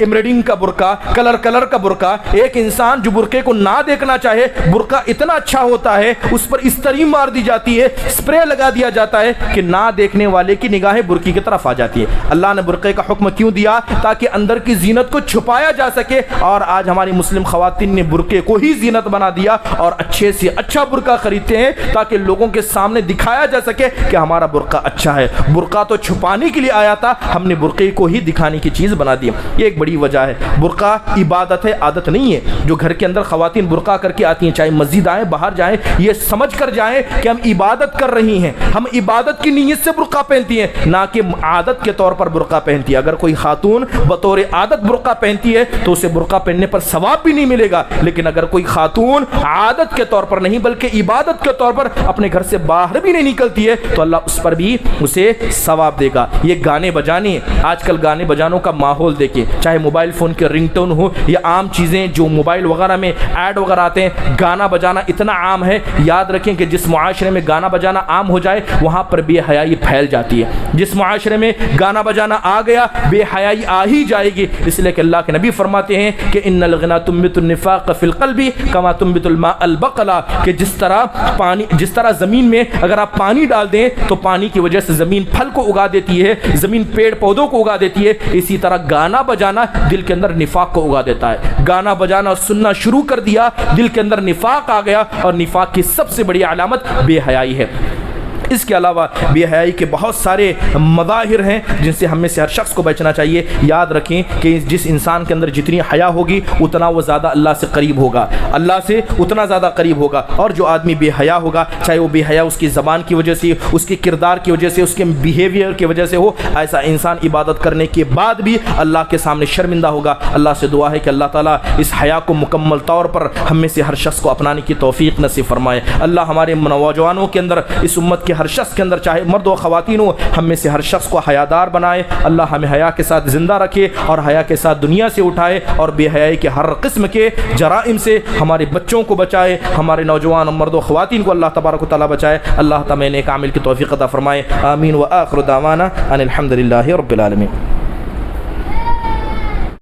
एम्ब्रॉयडिंग का बुर्क़ा, कलर का बुर्क़ा। एक इंसान जो बुर्क़े को ना देखना चाहे, बुर्क़ा इतना अच्छा होता है उस पर इस्तरी मार दी जाती है, स्प्रे लगा दिया जाता है कि ना देखने वाले की निगाहें बुर्क़े की तरफ आ जाती है। अल्लाह ने बुर्क़े का हुक्म क्यों दिया? ताकि अंदर की ज़ीनत को छुपाया जा सके। और आज हमारी मुस्लिम ख़वातीन ने बुर्क़े को ही ज़ीनत बना दिया और अच्छे से अच्छा बुर्क़ा खरीदते हैं ताकि लोगों के सामने दिखाया जा सके कि हमारा बुर्क़ा अच्छा है। बुर्क़ा तो छुपाने के लिए आया था, हमने बुर्क़े को ही दिखाने की चीज़ बना दी। ये एक बड़ी वजह है। बुर्क़ा इबादत है, आदत नहीं है। जो घर के अंदर ख़वातीन बुर्क़ा करके आती हैं, चाहे मस्जिद आए बाहर जाएँ, ये समझ कर जाएँ कि हम इबादत कर रही हैं, हम इबादत की नीयत से बुर्क़ा पहनती हैं, ना कि आदत के तौर पर बुर्क़ा पहनती है। अगर कोई खातून बतौर आदत बुर्क़ा पहनती है तो उसे बुर्क़ा पहनने पर सवाब भी नहीं मिलेगा। लेकिन अगर कोई खातून आदत के तौर पर नहीं बल्कि इबादत के तौर पर अपने घर से बाहर भी नहीं निकलती है तो अल्लाह उस पर भी उसे सवाब देगा। ये गाने बजाने, आजकल गाने बजानों का माहौल देखिए, चाहे मोबाइल फ़ोन के रिंगटोन हो या आम चीज़ें जो मोबाइल वगैरह में ऐड वगैरह आते हैं, गाना बजाना इतना आम है। याद रखें कि जिस मुआशरे में गाना बजाना आम हो जाए वहाँ पर बेहयाई फैल जाती है। जिस मुआशरे में गाना बजाना आ गया बेहयाई आ ही जाएगी। इसलिए कि अल्लाह के नबी फरमाते हैं कि इन्नल गिना तुम्बितुन निफाक़ फ़िल क़ल्बि कमा तुम्बितुल माअल बक़ला, कि जिस तरह ज़मीन में अगर आप पानी डाल दें तो पानी की वजह से ज़मीन फल को उगा देती है, ज़मीन पेड़ पौधों को उगा देती है, इसी तरह गाना बजाना दिल के अंदर निफाक को उगा देता है। गाना बजाना और सुनना शुरू कर दिया, दिल के अंदर निफाक आ गया और निफाक की सबसे बड़ी अलामत बेहयाई है। इसके अलावा बेहयाई के बहुत सारे मज़ाहिर हैं जिनसे हम में से हर शख्स को बचना चाहिए। याद रखें कि जिस इंसान के अंदर जितनी हया होगी उतना वो ज़्यादा अल्लाह से करीब होगा, अल्लाह से उतना ज़्यादा करीब होगा। और जो आदमी बेहया होगा, चाहे वो बेहया उसकी ज़बान की वजह से, उसके किरदार की वजह से, उसके बिहेवियर की वजह से हो, ऐसा इंसान इबादत करने के बाद भी अल्लाह के सामने शर्मिंदा होगा। अल्लाह से दुआ है कि अल्लाह ताला इस हया को मुकम्मल तौर पर हम में से हर शख्स को अपनाने की तौफीक नसीब फरमाए। अल्लाह हमारे नौजवानों के अंदर, इस उम्मत के हर शख्स के अंदर, चाहे मर्द व ख़वातीन हो, हम में से हर शख्स को हयादार बनाए। अल्लाह हमें हया के साथ ज़िंदा रखे और हया के साथ दुनिया से उठाए और बेहयाई के हर किस्म के जराइम से हमारे बच्चों को बचाए, हमारे नौजवान मर्द व ख़वातीन को अल्लाह तबारक व तआला बचाए। अल्लाह तआला नेक आमिल की तौफीक अता फरमाए। आमीन व आखिर दावाना अनिल हम्दुलिल्लाहि रब्बिल आलमीन।